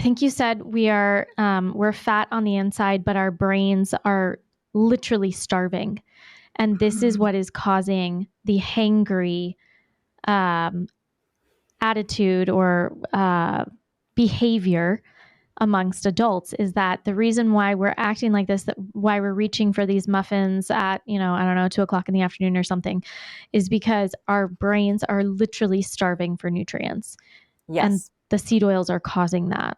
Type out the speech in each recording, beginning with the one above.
I think you said we're fat on the inside, but our brains are literally starving. And this is what is causing the hangry attitude or behavior amongst adults, is that the reason why we're acting like this, that why we're reaching for these muffins at, I don't know, 2:00 in the afternoon or something, is because our brains are literally starving for nutrients. Yes. And the seed oils are causing that.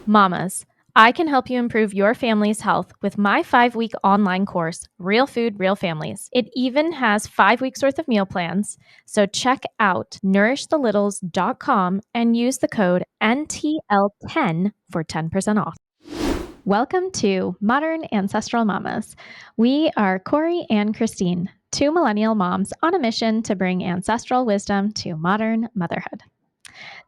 Mamas, I can help you improve your family's health with my 5-week online course, Real Food, Real Families. It even has 5 weeks worth of meal plans. So check out nourishthelittles.com and use the code NTL10 for 10% off. Welcome to Modern Ancestral Mamas. We are Corey and Christine, two millennial moms on a mission to bring ancestral wisdom to modern motherhood.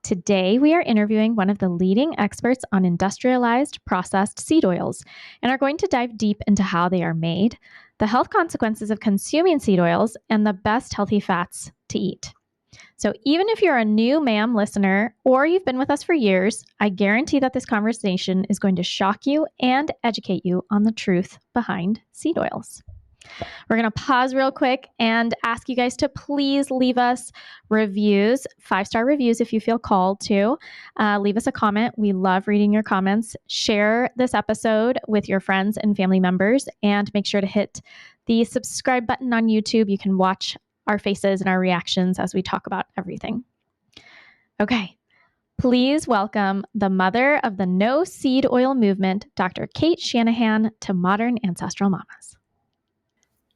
Today, we are interviewing one of the leading experts on industrialized processed seed oils and are going to dive deep into how they are made, the health consequences of consuming seed oils, and the best healthy fats to eat. So even if you're a new MAM listener or you've been with us for years, I guarantee that this conversation is going to shock you and educate you on the truth behind seed oils. We're going to pause real quick and ask you guys to please leave us reviews, 5-star reviews if you feel called to. Leave us a comment. We love reading your comments. Share this episode with your friends and family members, and make sure to hit the subscribe button on YouTube. You can watch our faces and our reactions as we talk about everything. Okay. Please welcome the mother of the No Seed Oil movement, Dr. Cate Shanahan, to Modern Ancestral Mamas.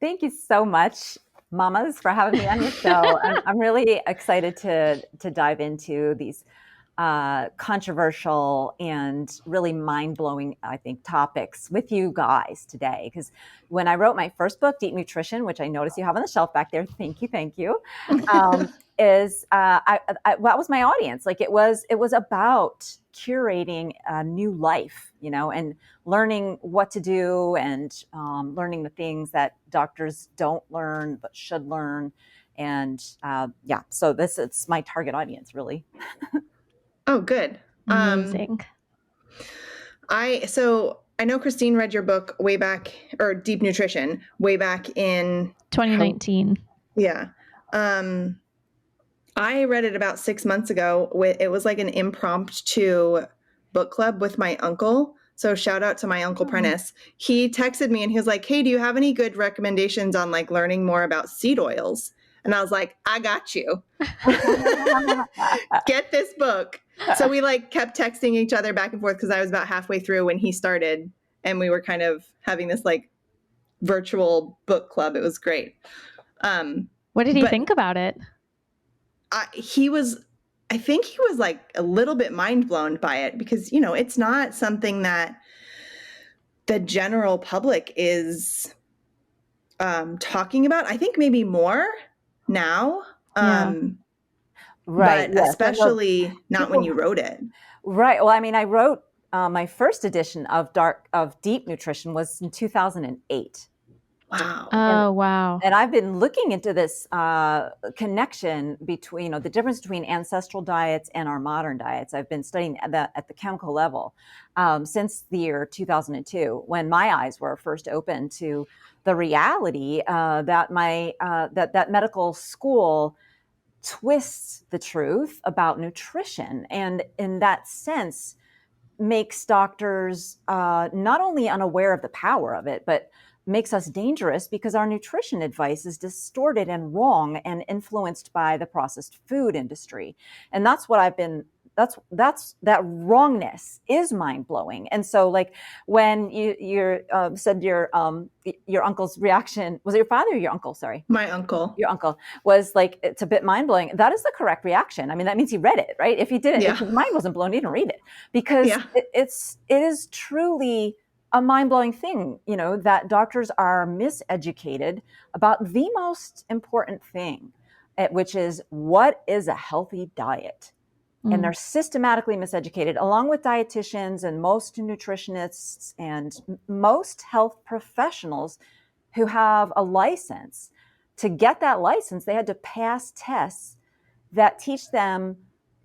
Thank you so much, mamas, for having me on your show. I'm really excited to dive into these controversial and really mind-blowing, I think, topics with you guys today. Because when I wrote my first book, Deep Nutrition, which I notice you have on the shelf back there, thank you, that was my audience. Like it was about curating a new life, and learning what to do, and learning the things that doctors don't learn but should learn. And so it's my target audience, really. Oh, good. Amazing. I know Christine read your book way back, or Deep Nutrition, way back in 2019. Yeah. I read it about 6 months ago. It was like an impromptu book club with my uncle. So shout out to my Uncle Prentice. He texted me and he was like, "Hey, do you have any good recommendations on like learning more about seed oils?" And I was like, "I got you. Get this book." So we like kept texting each other back and forth because I was about halfway through when he started, and we were kind of having this like virtual book club. It was great. What did he think about it? I think he was like a little bit mind blown by it because, it's not something that the general public is talking about. I think maybe more now. Right. But especially not when you wrote it. Right. Well, I mean, I wrote my first edition of Deep Nutrition was in 2008. Wow. Wow. And I've been looking into this connection between, the difference between ancestral diets and our modern diets. I've been studying at the chemical level since the year 2002, when my eyes were first opened to the reality that that medical school twists the truth about nutrition, and in that sense makes doctors not only unaware of the power of it, but makes us dangerous because our nutrition advice is distorted and wrong and influenced by the processed food industry. And that's what that wrongness is mind-blowing. And so like when you said your uncle's reaction, was it your father or your uncle? Sorry. My uncle. Your uncle was like, it's a bit mind-blowing. That is the correct reaction. I mean, that means he read it, right? If he didn't, if his mind wasn't blown, he didn't read it, because it is truly a mind-blowing thing, that doctors are miseducated about the most important thing, which is what is a healthy diet. And they're systematically miseducated, along with dietitians and most nutritionists and most health professionals who have a license. To get that license, they had to pass tests that teach them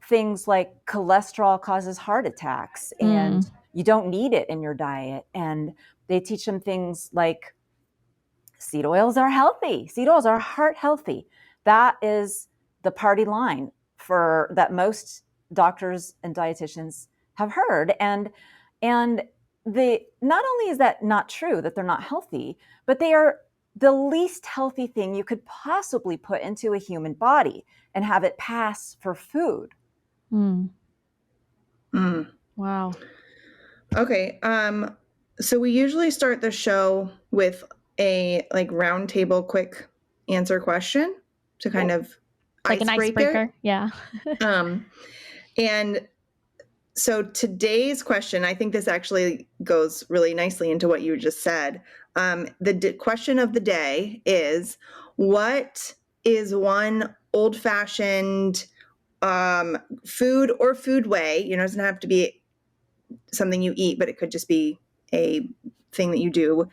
things like cholesterol causes heart attacks and you don't need it in your diet. And they teach them things like seed oils are healthy. Seed oils are heart healthy. That is the party line for that most doctors and dietitians have heard. And the not only is that not true that they're not healthy, but they are the least healthy thing you could possibly put into a human body and have it pass for food. Wow. Okay. So we usually start the show with a like round table quick answer question to kind of like an icebreaker. Yeah. And so today's question, I think this actually goes really nicely into what you just said. The question of the day is, what is one old-fashioned food or food way, it doesn't have to be something you eat, but it could just be a thing that you do,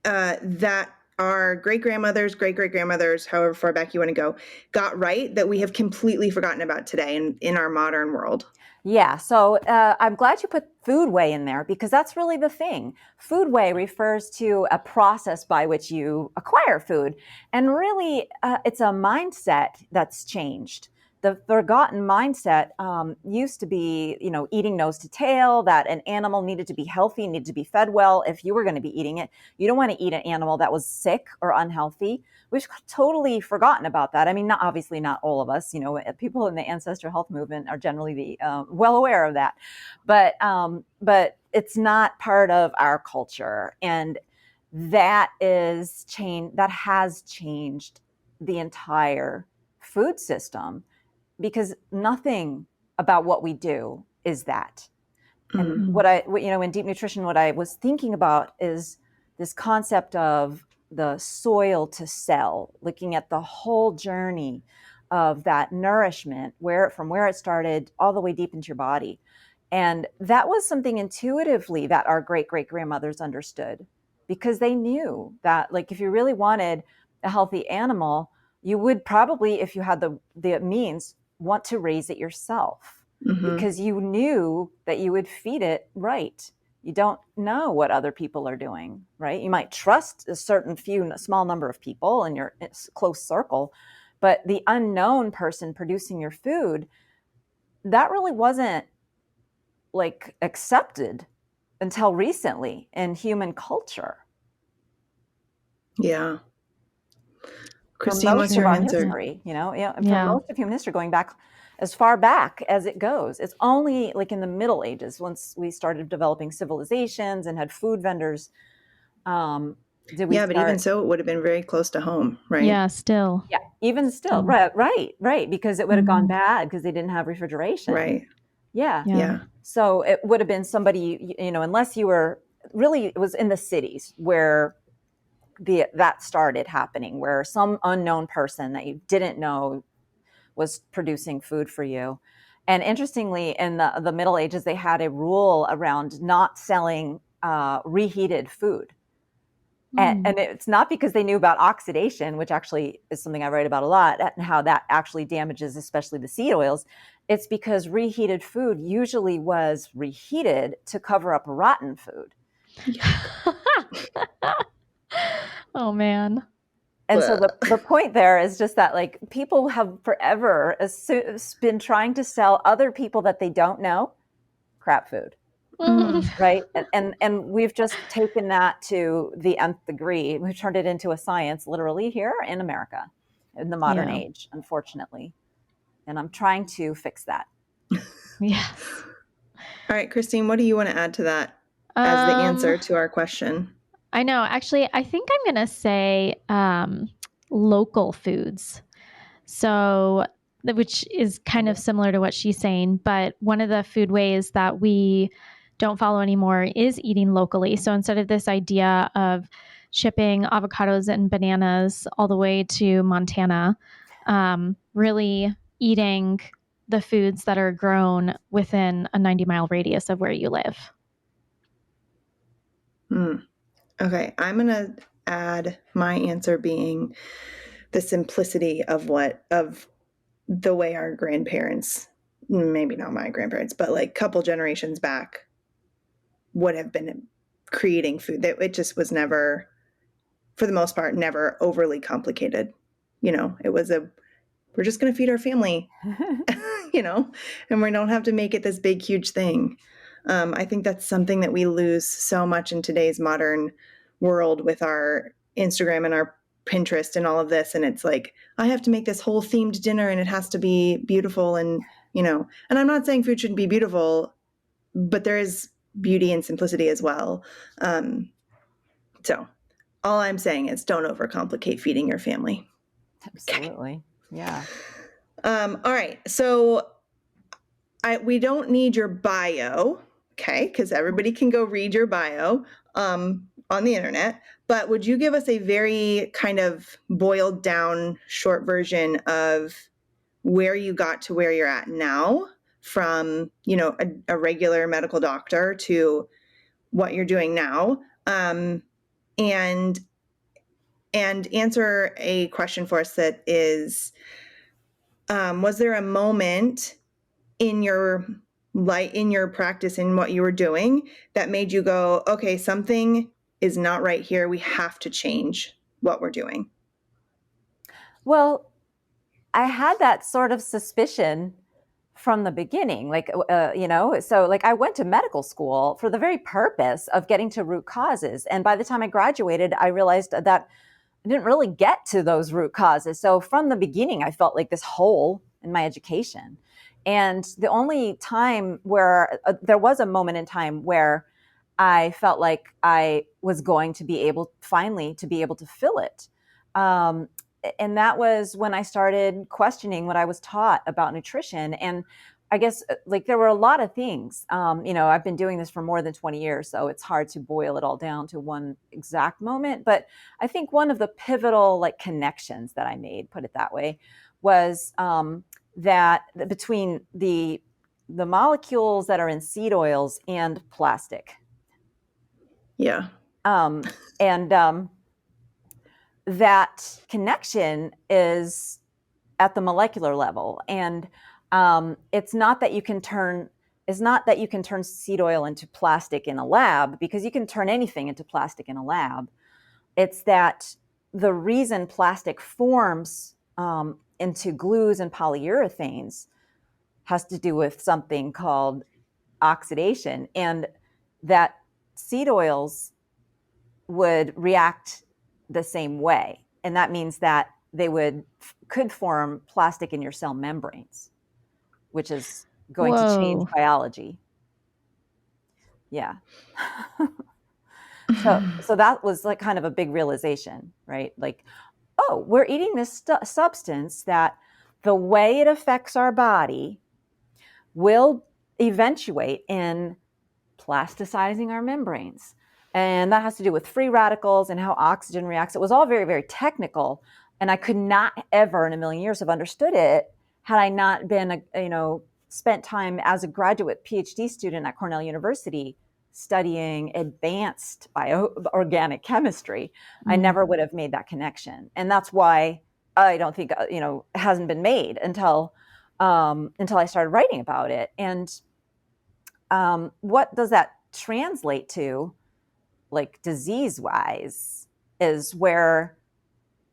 that our great-great-grandmothers, however far back you want to go, got right that we have completely forgotten about today in our modern world? Yeah, so I'm glad you put food way in there because that's really the thing. Food way refers to a process by which you acquire food. And really, it's a mindset that's changed. The forgotten mindset used to be, eating nose to tail, that an animal needed to be healthy, needed to be fed well if you were going to be eating it. You don't want to eat an animal that was sick or unhealthy. We've totally forgotten about that. I mean, obviously not all of us, people in the ancestral health movement are generally well aware of that, but it's not part of our culture. And that has changed the entire food system because nothing about what we do is that. And in deep nutrition, what I was thinking about is this concept of the soil to cell, looking at the whole journey of that nourishment, from where it started all the way deep into your body. And that was something intuitively that our great-great-grandmothers understood, because they knew that, like, if you really wanted a healthy animal, you would probably, if you had the means, want to raise it yourself. Because you knew that you would feed it right. You don't know what other people are doing, right? You might trust a small number of people in your close circle, but the unknown person producing your food, that really wasn't like accepted until recently in human culture. Yeah. Christine, what's your answer? History, for most of human history, going back as far back as it goes. It's only like in the Middle Ages, once we started developing civilizations and had food vendors, but even so, it would have been very close to home, right? Yeah, still. Yeah, even still. Right, because it would have gone bad because they didn't have refrigeration. Right. Yeah. So it would have been somebody, unless you were really, it was in the cities where that started happening, where some unknown person that you didn't know was producing food for you. And interestingly, in the Middle Ages, they had a rule around not selling reheated food. And it's not because they knew about oxidation, which actually is something I write about a lot, and how that actually damages especially the seed oils. It's because reheated food usually was reheated to cover up rotten food. Oh, man. And so the point there is just that, like, people have forever been trying to sell other people that they don't know crap food. Right. And we've just taken that to the nth degree. We've turned it into a science literally here in America in the modern age, unfortunately. And I'm trying to fix that. Yes. All right, Christine, what do you want to add to that as the answer to our question? I know. Actually, I think I'm going to say local foods. So, which is kind of similar to what she's saying, but one of the food ways that we don't follow anymore is eating locally. So instead of this idea of shipping avocados and bananas all the way to Montana, really eating the foods that are grown within a 90-mile radius of where you live. Okay, I'm going to add my answer being the simplicity of the way our grandparents, maybe not my grandparents, but like couple generations back would have been creating food. That it just was never, for the most part, never overly complicated. It was we're just going to feed our family, and we don't have to make it this big, huge thing. I think that's something that we lose so much in today's modern world with our Instagram and our Pinterest and all of this. And it's like, I have to make this whole themed dinner and it has to be beautiful. And I'm not saying food shouldn't be beautiful, but there is beauty and simplicity as well. So all I'm saying is don't overcomplicate feeding your family. Absolutely. Yeah. All right. So we don't need your bio, okay, because everybody can go read your bio on the internet. But would you give us a very kind of boiled down short version of where you got to where you're at now, from a regular medical doctor to what you're doing now, and answer a question for us that is, was there a moment in your practice, in what you were doing, that made you go, okay, something is not right here. We have to change what we're doing? Well, I had that sort of suspicion from the beginning, so like I went to medical school for the very purpose of getting to root causes. And by the time I graduated, I realized that I didn't really get to those root causes. So from the beginning, I felt like this hole in my education. And the only time where there was a moment in time where I felt like I was going to be able finally to be able to fill it. And that was when I started questioning what I was taught about nutrition. And I guess like there were a lot of things, I've been doing this for more than 20 years, so it's hard to boil it all down to one exact moment. But I think one of the pivotal like connections that I made, put it that way, was that between the molecules that are in seed oils and plastic. Yeah. And that connection is at the molecular level. And it's not that you can turn seed oil into plastic in a lab, because you can turn anything into plastic in a lab. It's that the reason plastic forms into glues and polyurethanes has to do with something called oxidation, and that seed oils would react the same way. And that means that they could form plastic in your cell membranes, which is going to change biology. Yeah. So that was like kind of a big realization, right? Like, oh, we're eating this substance that the way it affects our body will eventuate in plasticizing our membranes. And that has to do with free radicals and how oxygen reacts. It was all very, very technical. And I could not ever in a million years have understood it had I not been, spent time as a graduate PhD student at Cornell University studying advanced organic chemistry. I never would have made that connection. And that's why I don't think, it hasn't been made until I started writing about it. And what does that translate to, like disease-wise, is where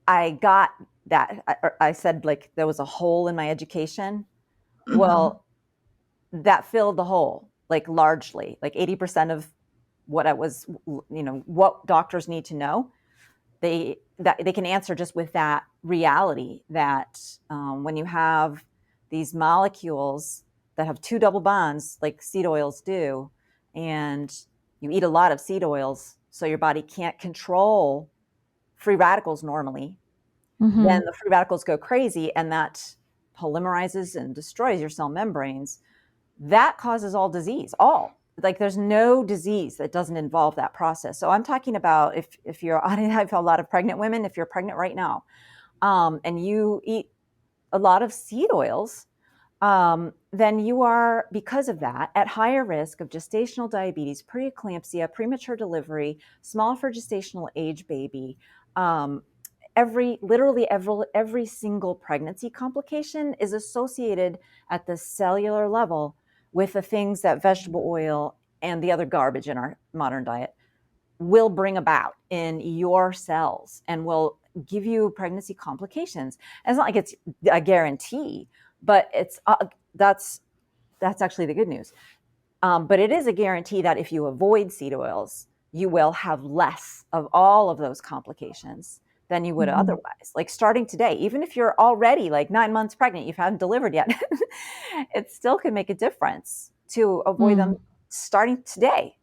I got that. I said like there was a hole in my education. Mm-hmm. Well, that filled the hole, like largely, like 80% of what I was, what doctors need to know, they can answer just with that reality that when you have these molecules that have two double bonds like seed oils do, and you eat a lot of seed oils, so your body can't control free radicals normally, then the free radicals go crazy and that polymerizes and destroys your cell membranes. That causes all disease, like there's no disease that doesn't involve that process. So I'm talking about if you're, I have a lot of pregnant women, if you're pregnant right now, and you eat a lot of seed oils, then you are, because of that, at higher risk of gestational diabetes, preeclampsia, premature delivery, small for gestational age baby, every single pregnancy complication is associated at the cellular level with the things that vegetable oil and the other garbage in our modern diet will bring about in your cells and will give you pregnancy complications. And it's not like it's a guarantee, but that's actually the good news. But it is a guarantee that if you avoid seed oils, you will have less of all of those complications than you would otherwise. Like starting today, even if you're already like 9 months pregnant, you haven't delivered yet, it still can make a difference to avoid them starting today.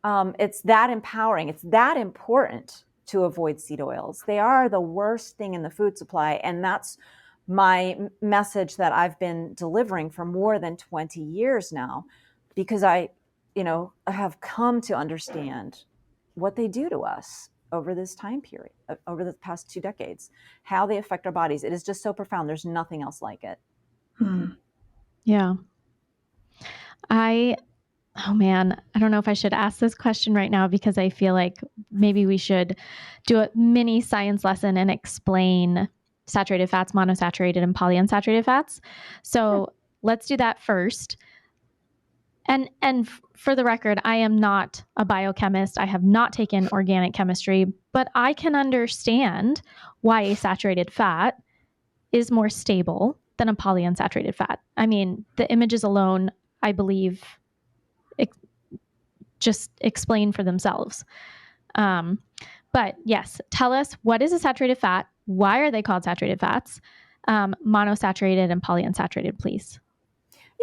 It's that empowering. It's that important to avoid seed oils. They are the worst thing in the food supply. And that's my message that I've been delivering for more than 20 years now, because I have come to understand what they do to us over this time period, over the past 2 decades, how they affect our bodies. It is just so profound. There's nothing else like it. Yeah. Oh man, I don't know if I should ask this question right now, because I feel like maybe we should do a mini science lesson and explain saturated fats, monosaturated, and polyunsaturated fats. So let's do that first. And for the record, I am not a biochemist. I have not taken organic chemistry, but I can understand why a saturated fat is more stable than a polyunsaturated fat. I mean, the images alone, I believe, just explain for themselves. But yes, tell us, what is a saturated fat? Why are they called saturated fats? Monosaturated and polyunsaturated, please.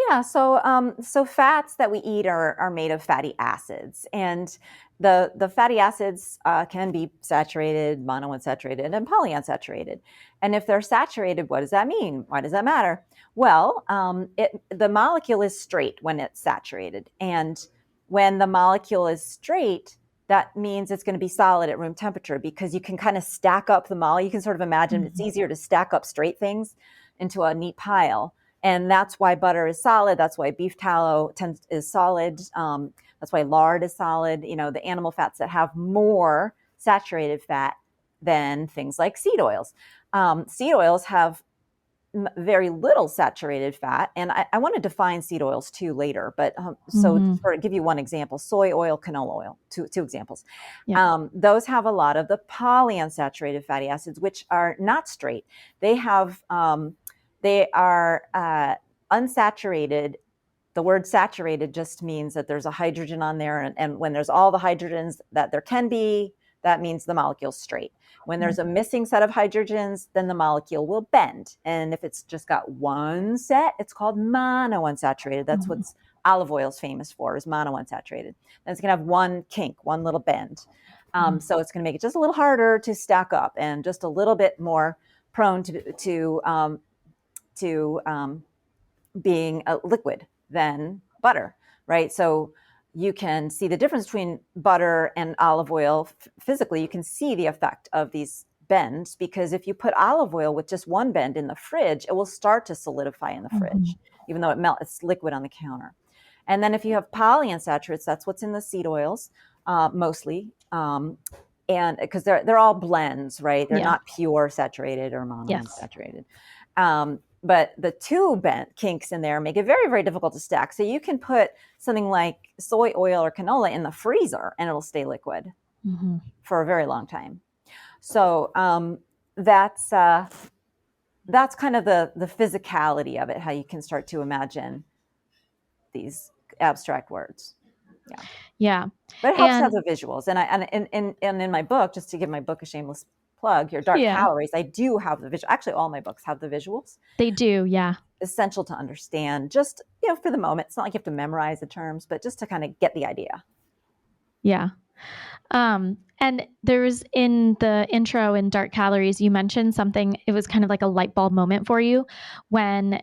Yeah, so fats that we eat are made of fatty acids, and the fatty acids can be saturated, monounsaturated, and polyunsaturated. And if they're saturated, what does that mean? Why does that matter? Well, the molecule is straight when it's saturated, and when the molecule is straight, that means it's going to be solid at room temperature, because you can kind of stack up the molecule. You can sort of imagine it's easier to stack up straight things into a neat pile. And that's why butter is solid. That's why beef tallow is solid. That's why lard is solid. The animal fats that have more saturated fat than things like seed oils. Seed oils have very little saturated fat. And I want to define seed oils too later. But so to give you one example, soy oil, canola oil, two examples. Yeah. Those have a lot of the polyunsaturated fatty acids, which are not straight. They are unsaturated. The word saturated just means that there's a hydrogen on there. And when there's all the hydrogens that there can be, that means the molecule's straight. When there's a missing set of hydrogens, then the molecule will bend. And if it's just got one set, it's called monounsaturated. That's what olive oil is famous for, is monounsaturated. And it's going to have one kink, one little bend. So it's going to make it just a little harder to stack up and just a little bit more prone to being a liquid than butter, right? So you can see the difference between butter and olive oil. Physically, you can see the effect of these bends, because if you put olive oil with just one bend in the fridge, it will start to solidify in the fridge, even though it's liquid on the counter. And then if you have polyunsaturates, that's what's in the seed oils, mostly. And because they're all blends, right? They're not pure saturated or monounsaturated. But the two bent kinks in there make it very, very difficult to stack. So you can put something like soy oil or canola in the freezer and it'll stay liquid for a very long time. So that's kind of the physicality of it, how you can start to imagine these abstract words. Yeah. But it helps to have the visuals. And in my book, just to give my book a shameless plug, your Dark Calories, I do have the visual. Actually, all my books have the visuals. They do, yeah. Essential to understand, just for the moment. It's not like you have to memorize the terms, but just to kind of get the idea. Yeah. And there's, in the intro in Dark Calories, you mentioned something. It was kind of like a light bulb moment for you when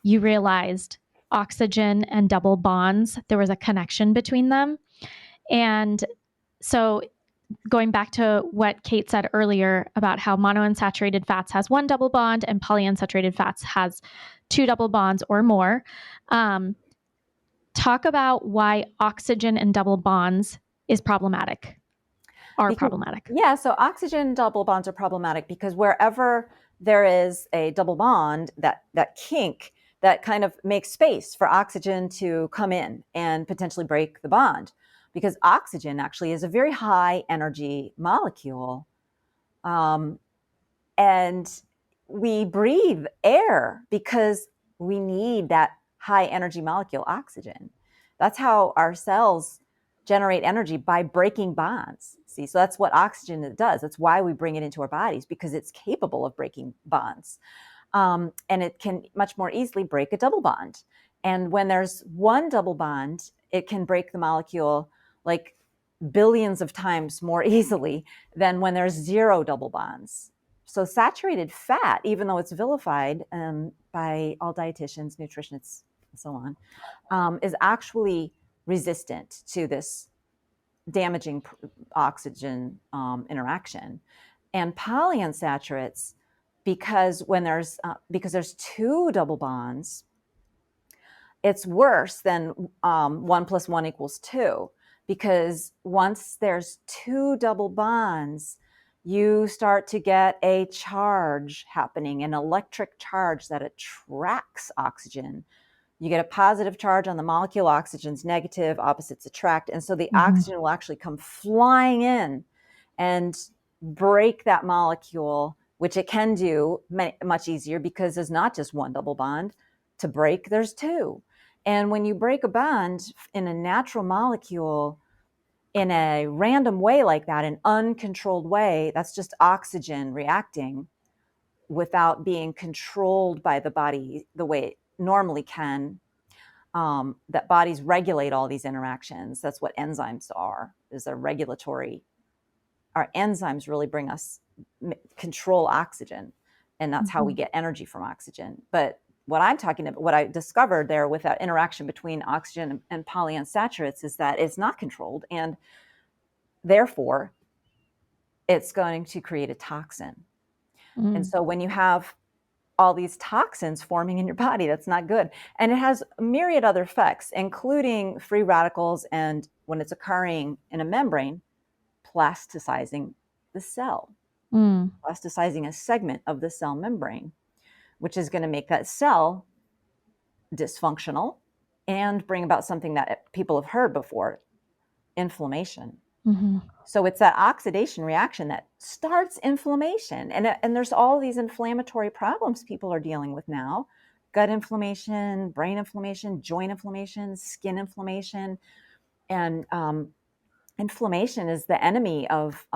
you realized oxygen and double bonds, there was a connection between them. And so going back to what Cate said earlier about how monounsaturated fats has one double bond and polyunsaturated fats has two double bonds or more. Talk about why oxygen and double bonds is problematic. are Because, problematic. yeah, so oxygen double bonds are problematic because wherever there is a double bond, that kink, that kind of makes space for oxygen to come in and potentially break the bond. Because oxygen actually is a very high energy molecule. And we breathe air because we need that high energy molecule, oxygen. That's how our cells generate energy, by breaking bonds. See, so that's what oxygen does. That's why we bring it into our bodies, because it's capable of breaking bonds. And it can much more easily break a double bond. And when there's one double bond, it can break the molecule like billions of times more easily than when there's zero double bonds. So saturated fat, even though it's vilified by all dietitians, nutritionists, and so on, is actually resistant to this damaging oxygen interaction. And polyunsaturates, because there's two double bonds, it's worse than 1 + 1 = 2, because once there's two double bonds, you start to get a charge happening, an electric charge that attracts oxygen. You get a positive charge on the molecule, oxygen's negative, opposites attract. And so the oxygen will actually come flying in and break that molecule, which it can do much easier because there's not just one double bond to break, there's two. And when you break a bond in a natural molecule in a random way like that, an uncontrolled way, that's just oxygen reacting without being controlled by the body the way it normally can. That bodies regulate all these interactions. That's what enzymes are, is a regulatory. Our enzymes really bring us control oxygen, and that's how we get energy from oxygen. But what I'm talking about, what I discovered there with that interaction between oxygen and polyunsaturates, is that it's not controlled, and therefore it's going to create a toxin. And so when you have all these toxins forming in your body, that's not good. And it has myriad other effects, including free radicals, and when it's occurring in a membrane, plasticizing the cell, plasticizing a segment of the cell membrane, which is going to make that cell dysfunctional and bring about something that people have heard before, inflammation. So it's that oxidation reaction that starts inflammation. And there's all these inflammatory problems people are dealing with now: gut inflammation, brain inflammation, joint inflammation, skin inflammation. And inflammation is the enemy of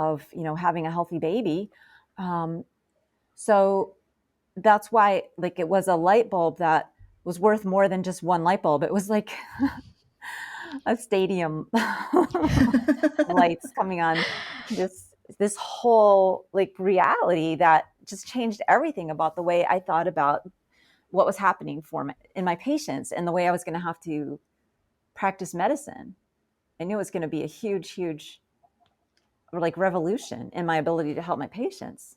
having a healthy baby. So that's why, like, it was a light bulb that was worth more than just one light bulb. It was like a stadium lights coming on, this whole like reality that just changed everything about the way I thought about what was happening in my patients, and the way I was going to have to practice medicine. I knew it was going to be a huge like revolution in my ability to help my patients.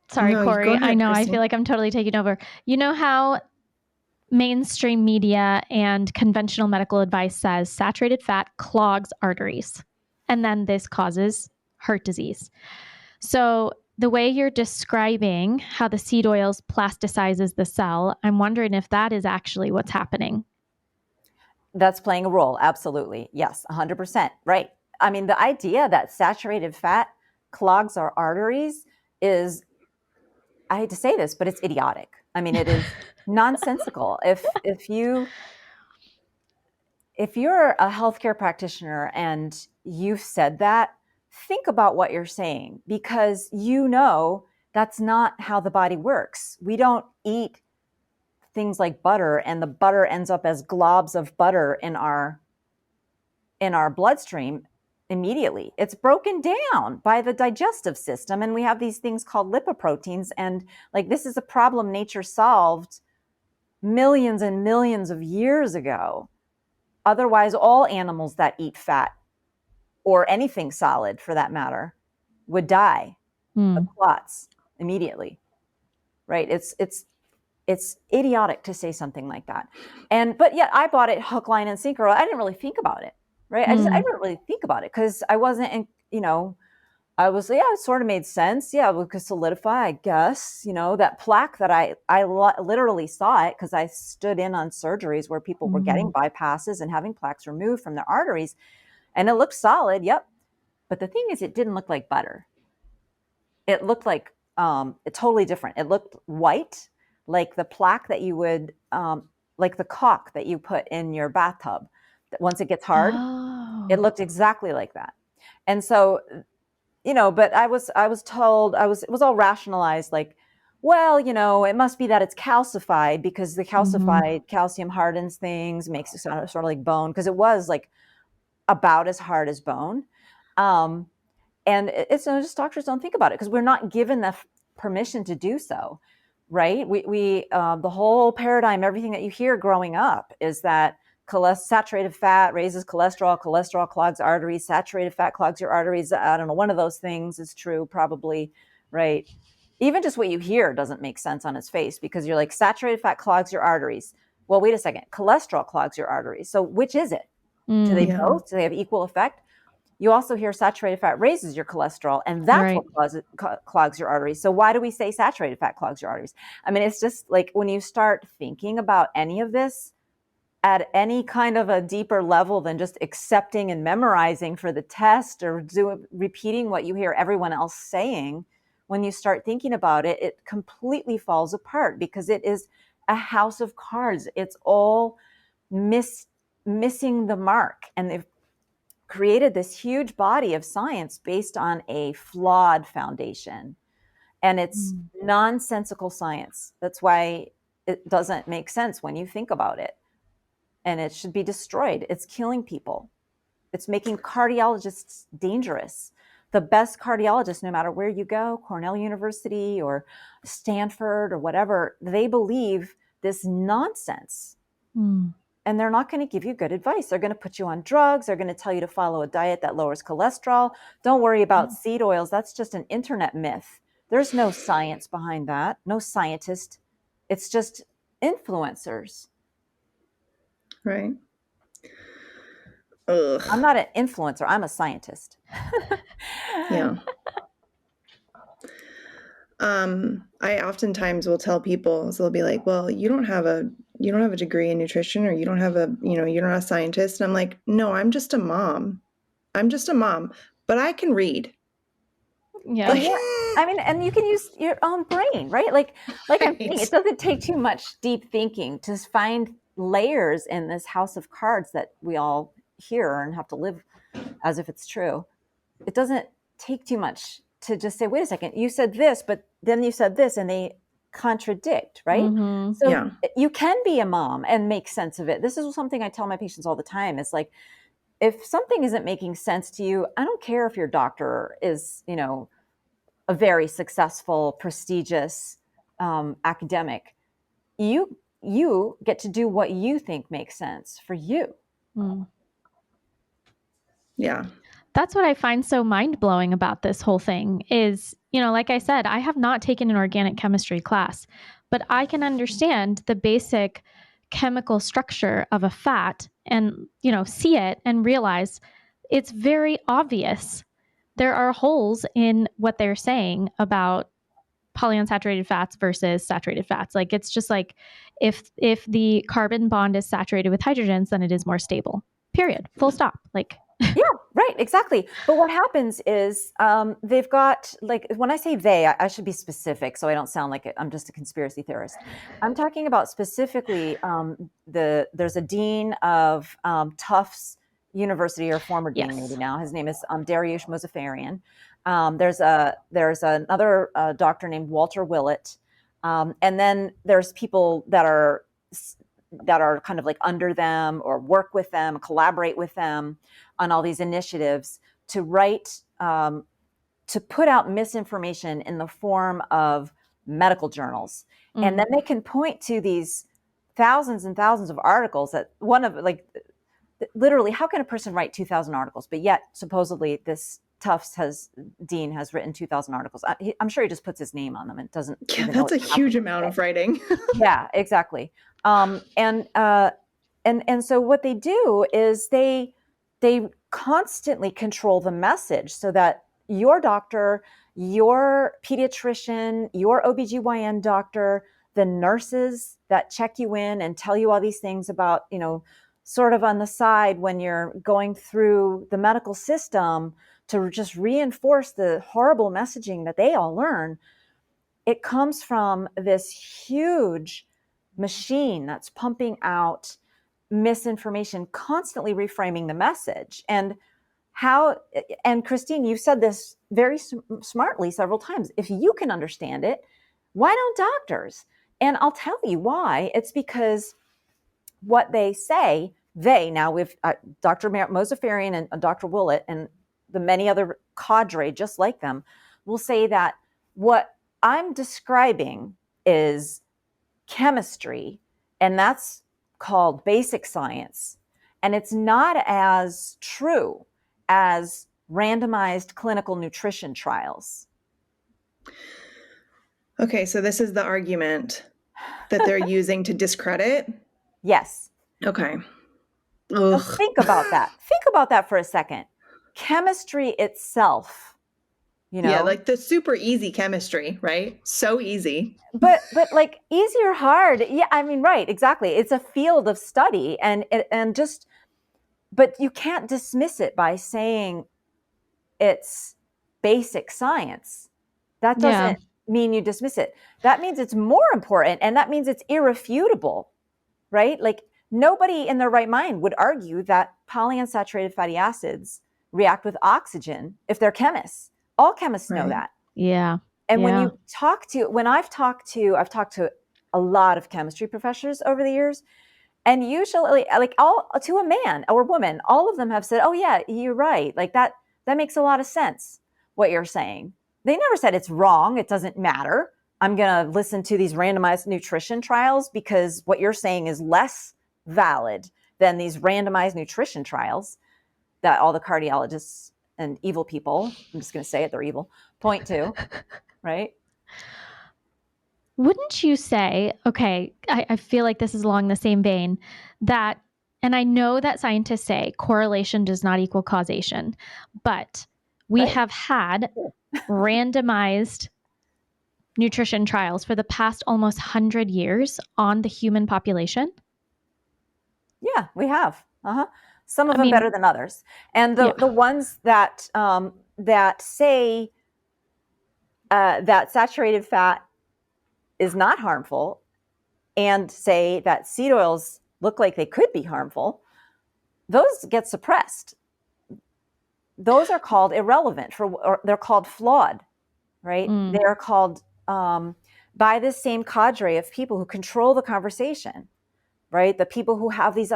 Sorry, No, Corey. go ahead, I know, Christy. I feel like I'm totally taking over. You know how mainstream media and conventional medical advice says saturated fat clogs arteries, and then this causes heart disease. So the way you're describing how the seed oils plasticizes the cell, I'm wondering if that is actually what's happening. That's playing a role. Absolutely. Yes, 100%. Right. I mean, the idea that saturated fat clogs our arteries is, I hate to say this, but it's idiotic. I mean, it is nonsensical. If you're a healthcare practitioner and you've said that, think about what you're saying, because that's not how the body works. We don't eat things like butter and the butter ends up as globs of butter in our bloodstream immediately. It's broken down by the digestive system, and we have these things called lipoproteins. And like, this is a problem nature solved millions and millions of years ago. Otherwise, all animals that eat fat, or anything solid for that matter, would die of clots immediately. Right? It's idiotic to say something like that. But yet I bought it hook, line, and sinker. I didn't really think about it. right? I didn't really think about it because I wasn't in, I was, it sort of made sense. Yeah, we could solidify, I guess, that plaque that I literally saw it because I stood in on surgeries where people were getting bypasses and having plaques removed from their arteries, and it looked solid. Yep. But the thing is, it didn't look like butter. It looked like totally different. It looked white, like the plaque that you would, like the caulk that you put in your bathtub. Once it gets hard, it looked exactly like that. And so, but I was told it was all rationalized, like, well, it must be that it's calcified because the calcified calcium hardens things, makes it sort of like bone, because it was like about as hard as bone. And it's just doctors don't think about it because we're not given the permission to do so, right? We the whole paradigm, everything that you hear growing up is that saturated fat raises cholesterol, cholesterol clogs arteries, saturated fat clogs your arteries. I don't know, one of those things is true probably, right? Even just what you hear doesn't make sense on its face because you're like, saturated fat clogs your arteries. Well, wait a second, cholesterol clogs your arteries. So which is it? Do they both? Do they have equal effect? You also hear saturated fat raises your cholesterol, and that's what clogs your arteries. So why do we say saturated fat clogs your arteries? I mean, it's just like when you start thinking about any of this at any kind of a deeper level than just accepting and memorizing for the test or repeating what you hear everyone else saying, when you start thinking about it, it completely falls apart because it is a house of cards. It's all missing the mark. And they've created this huge body of science based on a flawed foundation. And it's nonsensical science. That's why it doesn't make sense when you think about it. And it should be destroyed. It's killing people. It's making cardiologists dangerous. The best cardiologists, no matter where you go, Cornell University or Stanford or whatever, they believe this nonsense. And they're not going to give you good advice. They're going to put you on drugs. They're going to tell you to follow a diet that lowers cholesterol. Don't worry about seed oils. That's just an internet myth. There's no science behind that. No scientist. It's just influencers. Right. Ugh. I'm not an influencer. I'm a scientist. Yeah. I oftentimes will tell people, so they'll be like, well, you don't have a degree in nutrition, or you're not a scientist. And I'm like, no, I'm just a mom. But I can read. Yeah. I mean, and you can use your own brain, right? Like I'm saying, it doesn't take too much deep thinking to find layers in this house of cards that we all hear and have to live as if it's true. It doesn't take too much to just say, wait a second, you said this, but then you said this, and they contradict, right? So you can be a mom and make sense of it. This is something I tell my patients all the time. It's like, if something isn't making sense to you, I don't care if your doctor is, a very successful, prestigious academic. You get to do what you think makes sense for you. Yeah. That's what I find so mind-blowing about this whole thing is, like I said, I have not taken an organic chemistry class, but I can understand the basic chemical structure of a fat and, see it and realize it's very obvious. There are holes in what they're saying about polyunsaturated fats versus saturated fats. Like, it's just like if the carbon bond is saturated with hydrogens, then it is more stable. Period. Full stop. Like, yeah, right, exactly. But what happens is they've got, like, when I say they, I should be specific so I don't sound like I'm just a conspiracy theorist. I'm talking about specifically there's a dean of Tufts University, or former dean maybe now. His name is Dariush Mozaffarian. There's another doctor named Walter Willett. And then there's people that are kind of like under them or work with them, collaborate with them on all these initiatives to write, to put out misinformation in the form of medical journals. And then they can point to these thousands and thousands of articles that literally, how can a person write 2,000 articles? But yet supposedly this Tufts dean has written 2,000 articles. I'm sure he just puts his name on them and doesn't. Yeah, that's a huge amount of writing. Yeah, exactly. And so what they do is they they constantly control the message so that your doctor, your pediatrician, your OBGYN doctor, the nurses that check you in and tell you all these things about, sort of on the side when you're going through the medical system to just reinforce the horrible messaging that they all learn, it comes from this huge machine that's pumping out misinformation, constantly reframing the message. And Christine, you've said this very smartly several times. If you can understand it, why don't doctors? And I'll tell you why. It's because what they say, now with Dr. Mosafarian and Dr. Willett and the many other cadre just like them, will say that what I'm describing is chemistry, and that's called basic science. And it's not as true as randomized clinical nutrition trials. Okay, so this is the argument that they're using to discredit? Yes. Okay. Now think about that. Think about that for a second. Chemistry itself, Yeah, like the super easy chemistry, right? So easy. But like easy or hard? Yeah, I mean, right, exactly. It's a field of study, but you can't dismiss it by saying it's basic science. That doesn't mean you dismiss it. That means it's more important, and that means it's irrefutable, right? Like nobody in their right mind would argue that polyunsaturated fatty acids react with oxygen if they're chemists. All chemists know that. Yeah. And when I've talked to a lot of chemistry professors over the years, and usually to a man or woman, all of them have said, oh yeah, you're right. Like that makes a lot of sense, what you're saying. They never said it's wrong. It doesn't matter. I'm going to listen to these randomized nutrition trials because what you're saying is less valid than these randomized nutrition trials that all the cardiologists and evil people, I'm just going to say it, they're evil, point to, right? Wouldn't you say, okay, I feel like this is along the same vein, that, and I know that scientists say correlation does not equal causation, but we have had randomized nutrition trials for the past almost 100 years on the human population? Yeah, we have. Some of them better than others. And the ones that say that saturated fat is not harmful and say that seed oils look like they could be harmful, those get suppressed. Those are called irrelevant, or they're called flawed, right? They are called by this same cadre of people who control the conversation, right? The people who have these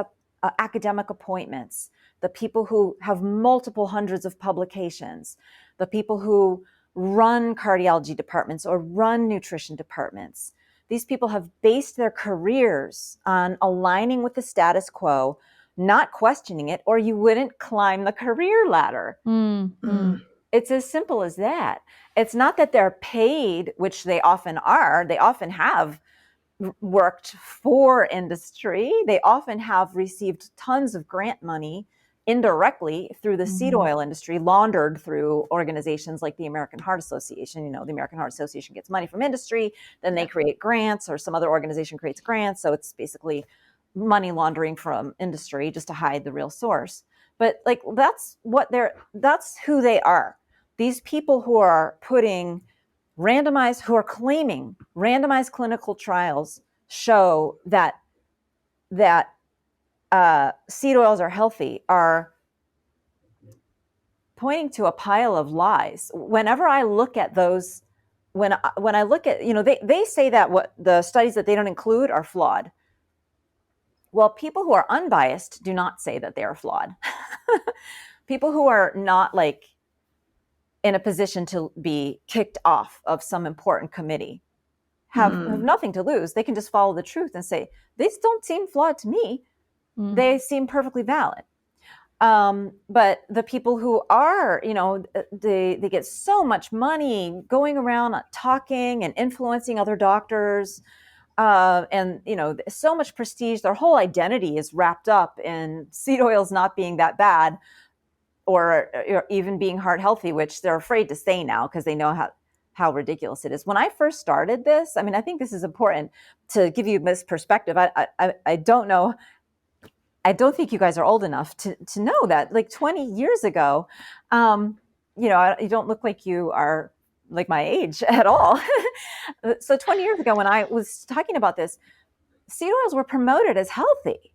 academic appointments, the people who have multiple hundreds of publications, the people who run cardiology departments or run nutrition departments. These people have based their careers on aligning with the status quo, not questioning it, or you wouldn't climb the career ladder. It's as simple as that. It's not that they're paid, which they often are. They often have worked for industry. They often have received tons of grant money indirectly through the seed oil industry, laundered through organizations like the American Heart Association. The American Heart Association gets money from industry, then they create grants, or some other organization creates grants. So it's basically money laundering from industry just to hide the real source. But like that's who they are. These people who are claiming randomized clinical trials show that seed oils are healthy are pointing to a pile of lies. Whenever I look at those, when I look at, they say that what the studies that they don't include are flawed. Well, people who are unbiased do not say that they are flawed. People who are not like in a position to be kicked off of some important committee have nothing to lose. They can just follow the truth and say, these don't seem flawed to me. They seem perfectly valid. But the people who are, they get so much money going around talking and influencing other doctors. and so much prestige. Their whole identity is wrapped up in seed oils not being that bad, or even being heart healthy, which they're afraid to say now because they know how ridiculous it is. When I first started this, I mean, I think this is important to give you this perspective. I don't know. I don't think you guys are old enough to know that, like 20 years ago, you don't look like you are like my age at all. So 20 years ago, when I was talking about this, seed oils were promoted as healthy.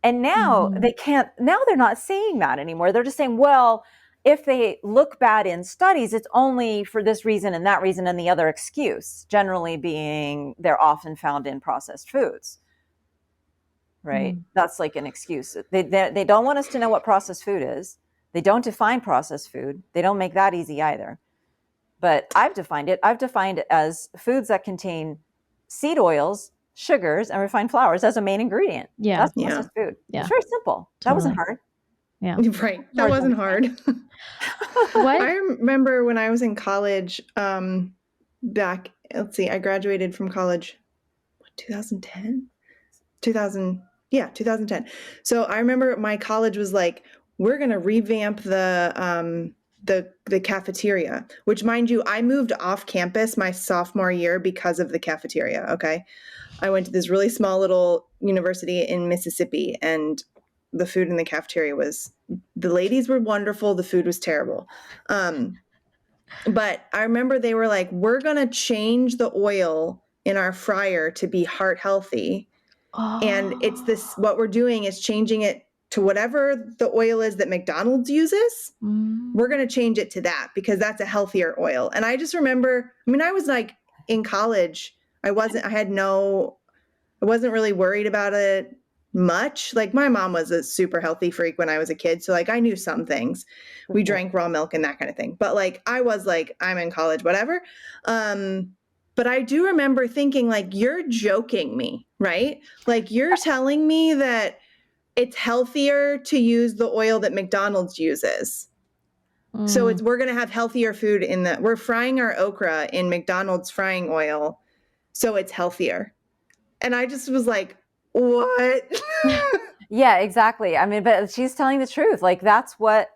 And now they're not saying that anymore. They're just saying, well, if they look bad in studies, it's only for this reason and that reason and the other excuse, generally being they're often found in processed foods. Right? That's like an excuse. They don't want us to know what processed food is. They don't define processed food. They don't make that easy either. But I've defined it. I've defined it as foods that contain seed oils, sugars, and refined flours as a main ingredient. Yeah. That's processed food. Yeah. It's very simple. That wasn't hard. Yeah. Right. That wasn't hard. What? I remember when I was in college, back, I graduated from college, 2010? 2010. So I remember my college was like, we're going to revamp the cafeteria, which, mind you, I moved off campus my sophomore year because of the cafeteria. Okay. I went to this really small little university in Mississippi, and the food in the cafeteria the ladies were wonderful. The food was terrible. But I remember they were like, we're going to change the oil in our fryer to be heart healthy. Oh. And what we're doing is changing it to whatever the oil is that McDonald's uses. We're going to change it to that because that's a healthier oil. And I just remember, I was like in college, I wasn't really worried about it much. Like, my mom was a super healthy freak when I was a kid. So like, I knew some things. We drank raw milk and that kind of thing. But like, I was like, I'm in college, whatever. But I do remember thinking, like, you're joking me, right? Like, you're telling me that it's healthier to use the oil that McDonald's uses. So we're going to have healthier food we're frying our okra in McDonald's frying oil. So it's healthier. And I just was like, what? Yeah, exactly. I mean, but she's telling the truth. Like, that's what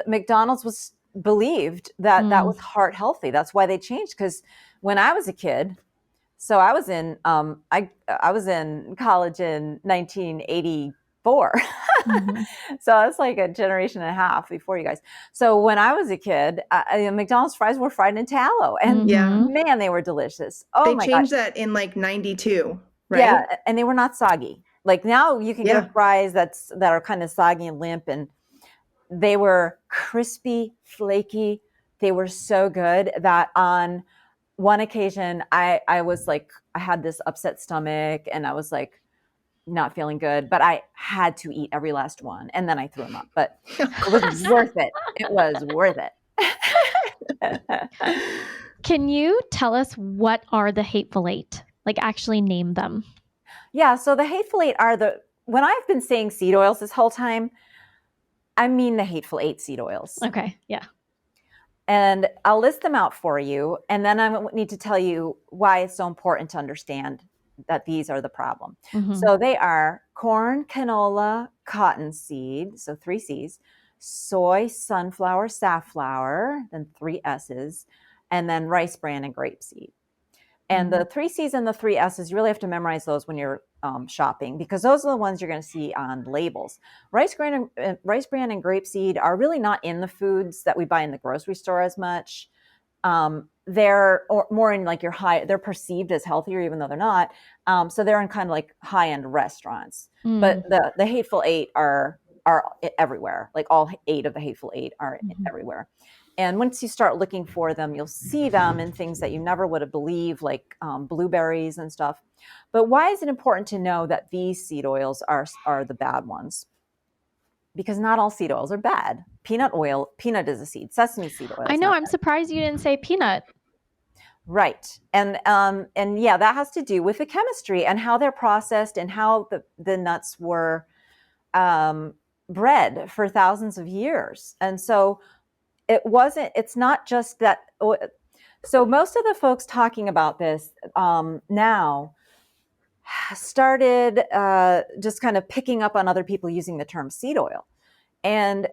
McDonald's believed that was heart healthy. That's why they changed. Because when I was a kid, so I was in I was in college in 1984. So it's like a generation and a half before you guys. So when I was a kid, McDonald's fries were fried in tallow, and man, they were delicious. Oh, they changed that in like 92, right? Yeah, and they were not soggy. Like, now you can get fries that are kind of soggy and limp, and they were crispy, flaky. They were so good that on one occasion I was like, I had this upset stomach and I was like not feeling good, but I had to eat every last one, and then I threw them up. But it was worth it. It was worth it. Can you tell us what are the Hateful Eight? Like, actually name them. Yeah, so the Hateful Eight are when I've been saying seed oils this whole time, I mean the Hateful Eight seed oils. Okay, yeah. And I'll list them out for you, and then I need to tell you why it's so important to understand that these are the problem. So they are corn, canola, cottonseed, so 3 C's, soy, sunflower, safflower, then 3 S's, and then rice bran and grapeseed. And the 3 C's and the 3 S's, you really have to memorize those when you're shopping, because those are the ones you're going to see on labels. Rice bran and grapeseed are really not in the foods that we buy in the grocery store as much. They're more in like they're perceived as healthier, even though they're not. So they're in kind of like high-end restaurants. But the Hateful Eight are everywhere. Like, all 8 of the Hateful Eight are everywhere. And once you start looking for them, you'll see them in things that you never would have believed, like blueberries and stuff. But why is it important to know that these seed oils are the bad ones? Because not all seed oils are bad. Peanut is a seed. Sesame seed oil. I know. I'm surprised you didn't say peanut. Right. And yeah, that has to do with the chemistry and how they're processed and how the nuts were bred for thousands of years. And so it's not just that. So most of the folks talking about this now started just kind of picking up on other people using the term seed oil. And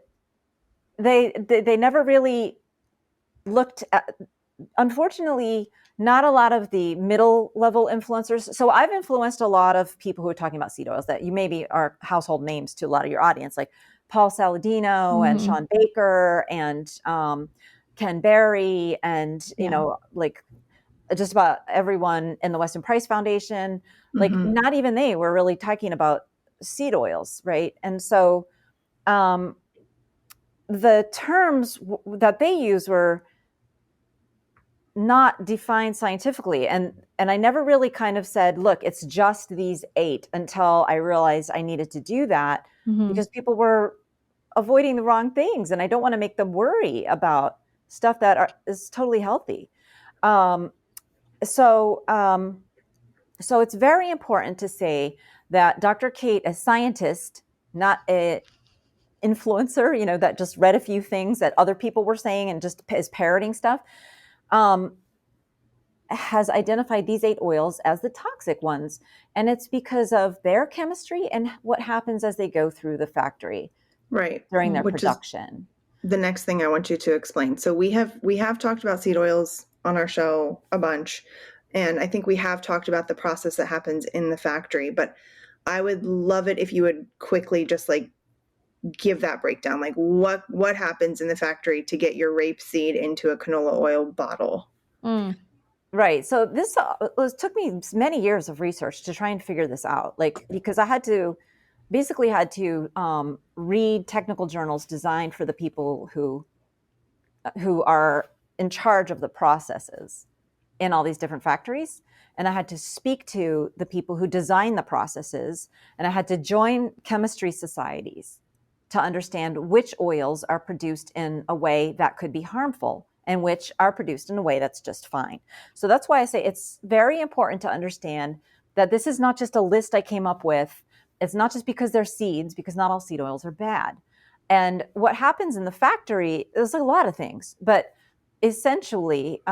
they never really looked at, unfortunately, not a lot of the middle level influencers. So I've influenced a lot of people who are talking about seed oils that you maybe are household names to a lot of your audience, like Paul Saladino and Sean Baker and Ken Berry and, you know, like just about everyone in the Weston Price Foundation. Like not even they were really talking about seed oils, right? And so the terms that they used were not defined scientifically. And I never really kind of said, look, it's just these 8 until I realized I needed to do that because people were avoiding the wrong things. And I don't want to make them worry about stuff that is totally healthy. So it's very important to say that Dr. Cate, a scientist, not a influencer, you know, that just read a few things that other people were saying and just is parroting stuff, has identified these 8 oils as the toxic ones. And it's because of their chemistry and what happens as they go through the factory during their production. The next thing I want you to explain. So we have talked about seed oils on our show a bunch. And I think we have talked about the process that happens in the factory, but I would love it if you would quickly just like give that breakdown. Like what happens in the factory to get your rapeseed into a canola oil bottle? Right. So this took me many years of research to try and figure this out. Like, because I had to read technical journals designed for the people who are in charge of the processes in all these different factories. And I had to speak to the people who design the processes. And I had to join chemistry societies to understand which oils are produced in a way that could be harmful and which are produced in a way that's just fine. So that's why I say it's very important to understand that this is not just a list I came up with. It's not just because they're seeds, because not all seed oils are bad. And what happens in the factory, there's a lot of things, but essentially,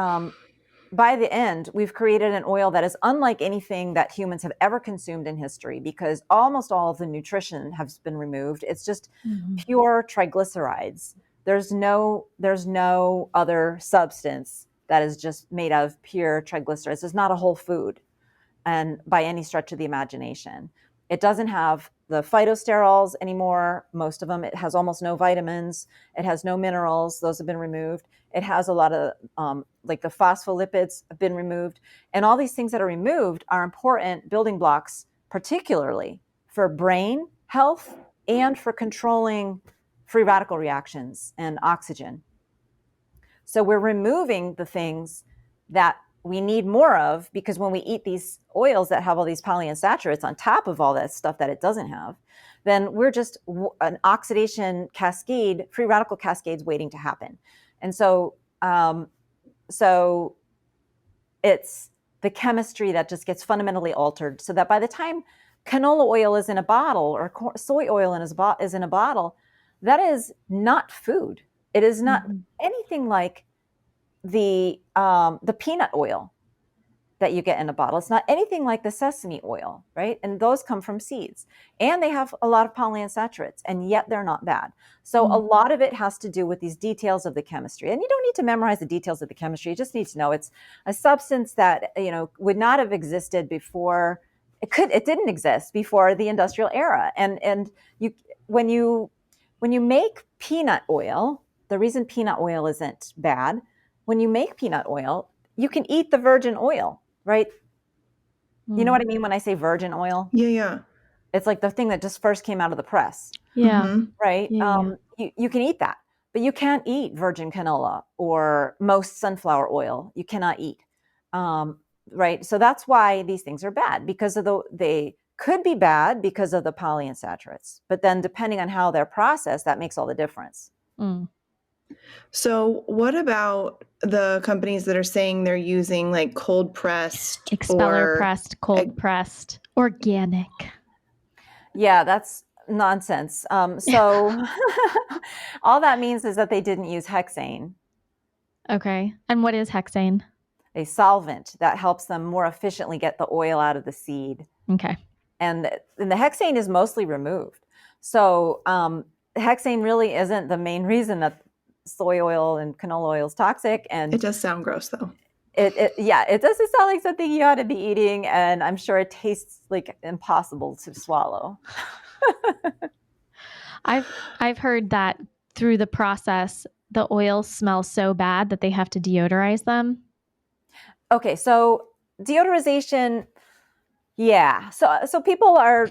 by the end, we've created an oil that is unlike anything that humans have ever consumed in history because almost all of the nutrition has been removed. It's just pure triglycerides. There's no other substance that is just made of pure triglycerides. It's not a whole food, and by any stretch of the imagination. It doesn't have the phytosterols anymore, most of them. It has almost no vitamins. It has no minerals. Those have been removed. It has a lot of, like the phospholipids have been removed. And all these things that are removed are important building blocks, particularly for brain health and for controlling free radical reactions and oxygen. So we're removing the things that we need more of, because when we eat these oils that have all these polyunsaturates on top of all that stuff that it doesn't have, then we're just an oxidation cascade, free radical cascades waiting to happen. And so it's the chemistry that just gets fundamentally altered so that by the time canola oil is in a bottle or soy oil is in a bottle, that is not food. It is not anything like the peanut oil that you get in a bottle. It's not anything like the sesame oil, right? And those come from seeds. And they have a lot of polyunsaturates, and yet they're not bad. So a lot of it has to do with these details of the chemistry. And you don't need to memorize the details of the chemistry. You just need to know it's a substance that, you know, would not have existed before. It didn't exist before the industrial era. And when you make peanut oil, the reason peanut oil isn't bad, when you make peanut oil, you can eat the virgin oil, right? You know what I mean when I say virgin oil? Yeah. It's like the thing that just first came out of the press. Yeah. Right? Yeah. You can eat that, but you can't eat virgin canola or most sunflower oil. You cannot eat. Right? So that's why these things are bad, because they could be bad because of the polyunsaturates. But then depending on how they're processed, that makes all the difference. So what about the companies that are saying they're using like cold pressed, expeller pressed, cold pressed, organic? Yeah, that's nonsense. So all that means is that they didn't use hexane. Okay. And what is hexane? A solvent that helps them more efficiently get the oil out of the seed. Okay. And the hexane is mostly removed. So hexane really isn't the main reason that soy oil and canola oil is toxic. And it does sound gross, though. It doesn't sound like something you ought to be eating, and I'm sure it tastes like impossible to swallow. I've heard that through the process, the oils smell so bad that they have to deodorize them. Okay, so deodorization, yeah. So people are,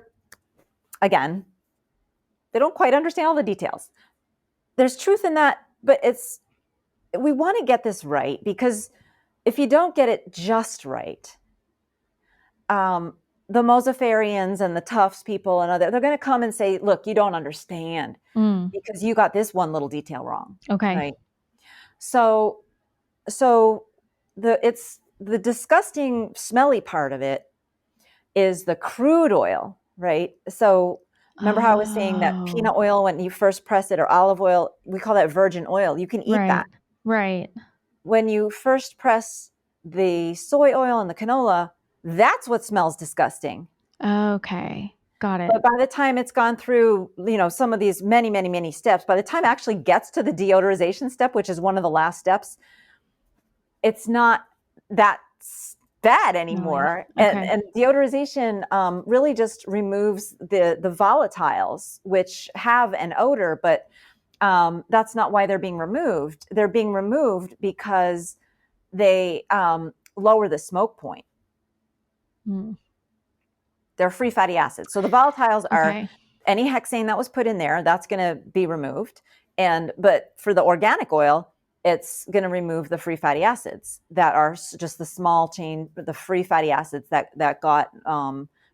again, they don't quite understand all the details. There's truth in that, but we want to get this right, because if you don't get it just right, the Mosafarians and the Tufts people and they're going to come and say, look, you don't understand because you got this one little detail wrong. Okay. Right. So the disgusting, smelly part of it is the crude oil, right? So remember how I was saying that peanut oil, when you first press it, or olive oil, we call that virgin oil. You can eat that. Right. When you first press the soy oil and the canola, that's what smells disgusting. Okay. Got it. But by the time it's gone through, some of these many, many, many steps, by the time it actually gets to the deodorization step, which is one of the last steps, it's not that bad anymore. Okay. And deodorization really just removes the volatiles, which have an odor, but that's not why they're being removed. They're being removed because they lower the smoke point. They're free fatty acids. So the volatiles are any hexane that was put in there, that's going to be removed. But for the organic oil, it's going to remove the free fatty acids that are just the small chain, the free fatty acids that got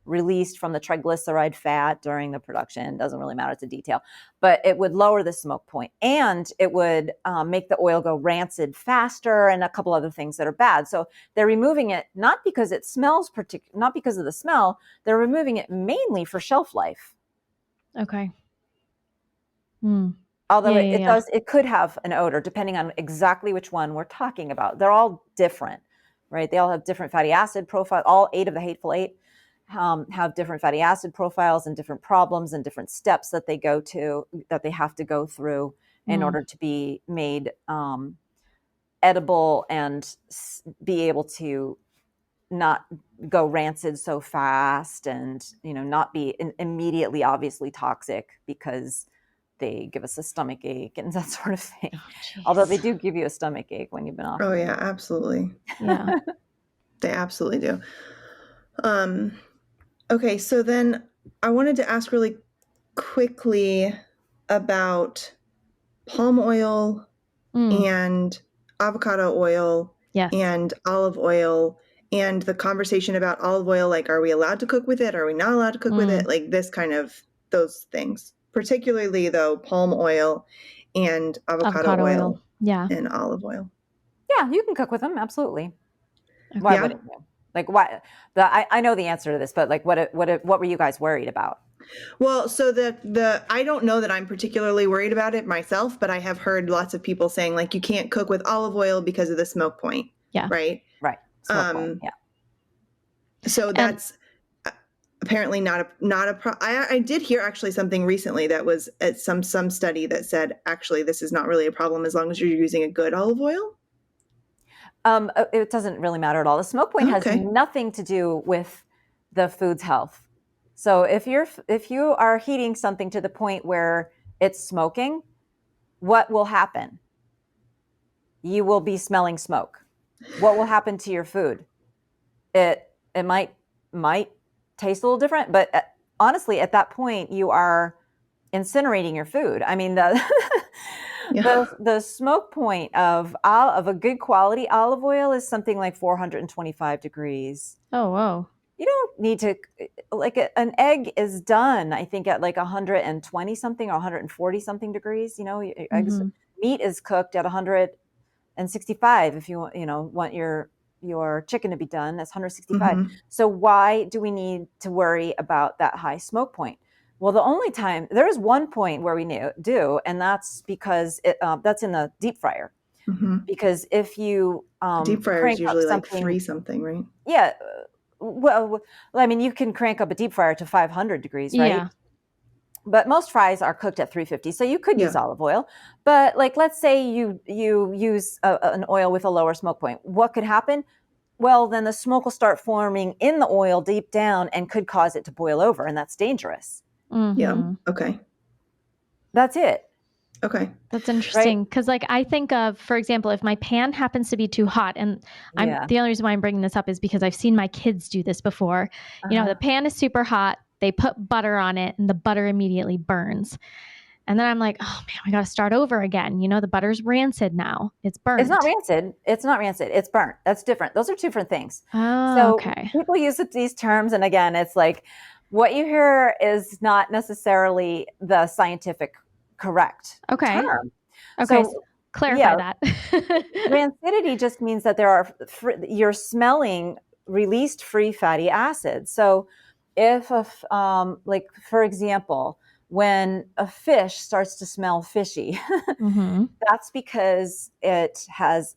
released from the triglyceride fat during the production. Doesn't really matter, it's a detail, but it would lower the smoke point, and it would make the oil go rancid faster, and a couple other things that are bad. So they're removing it not because it smells not because of the smell. They're removing it mainly for shelf life. Okay. Although it could have an odor depending on exactly which one we're talking about. They're all different, right? They all have different fatty acid profile. All 8 of the Hateful Eight have different fatty acid profiles and different problems and different steps that they have to go through in order to be made edible and be able to not go rancid so fast, and not be immediately obviously toxic because they give us a stomach ache and that sort of thing. Although they do give you a stomach ache when you've been off. Oh yeah, absolutely. Yeah. They absolutely do. Okay, so then I wanted to ask really quickly about palm oil and avocado oil and olive oil, and the conversation about olive oil, like, are we allowed to cook with it? Are we not allowed to cook with it? Like this kind of, those things, particularly though, palm oil and avocado oil. Yeah. And olive oil. Yeah, you can cook with them. Absolutely. Okay. Why wouldn't you? Like, why? I know the answer to this, but like, what were you guys worried about? Well, so I don't know that I'm particularly worried about it myself, but I have heard lots of people saying, like, you can't cook with olive oil because of the smoke point. Yeah. Right. Right. Smoke point. Yeah. So that's apparently not a I did hear actually something recently that was at some study that said, actually, this is not really a problem as long as you're using a good olive oil. It doesn't really matter at all. The smoke point has nothing to do with the food's health. So if you are heating something to the point where it's smoking, what will happen? You will be smelling smoke. What will happen to your food? It might taste a little different, but honestly, at that point, you are incinerating your food. I mean, the smoke point of a good quality olive oil is something like 425 degrees. Oh, whoa. You don't need to, like, an egg is done, I think, at like 120 something or 140 something degrees. Eggs, meat is cooked at 165 if you want your chicken to be done. That's 165. So why do we need to worry about that high smoke point? Well, the only time, there is one point where we do, and that's because that's in the deep fryer. Because if you deep fryer is usually like 3 something, right? Yeah, well, I mean, you can crank up a deep fryer to 500 degrees, right? Yeah. But most fries are cooked at 350, so you could use olive oil. But like, let's say you use an oil with a lower smoke point. What could happen? Well, then the smoke will start forming in the oil deep down and could cause it to boil over, and that's dangerous. Mm-hmm. Yeah. Okay. That's it. Okay. That's interesting. Because like I think of, for example, if my pan happens to be too hot, and the only reason why I'm bringing this up is because I've seen my kids do this before. You know, the pan is super hot. They put butter on it and the butter immediately burns. And then I'm like, oh man, we got to start over again. You know, the butter's rancid now. It's burnt. It's not rancid. It's not rancid. It's burnt. That's different. Those are two different things. Oh, so okay. People use these terms. And again, it's like what you hear is not necessarily the scientific correct term. Okay. So, clarify that. Rancidity just means that you're smelling released free fatty acids. So if like, for example, when a fish starts to smell fishy, mm-hmm. that's because it has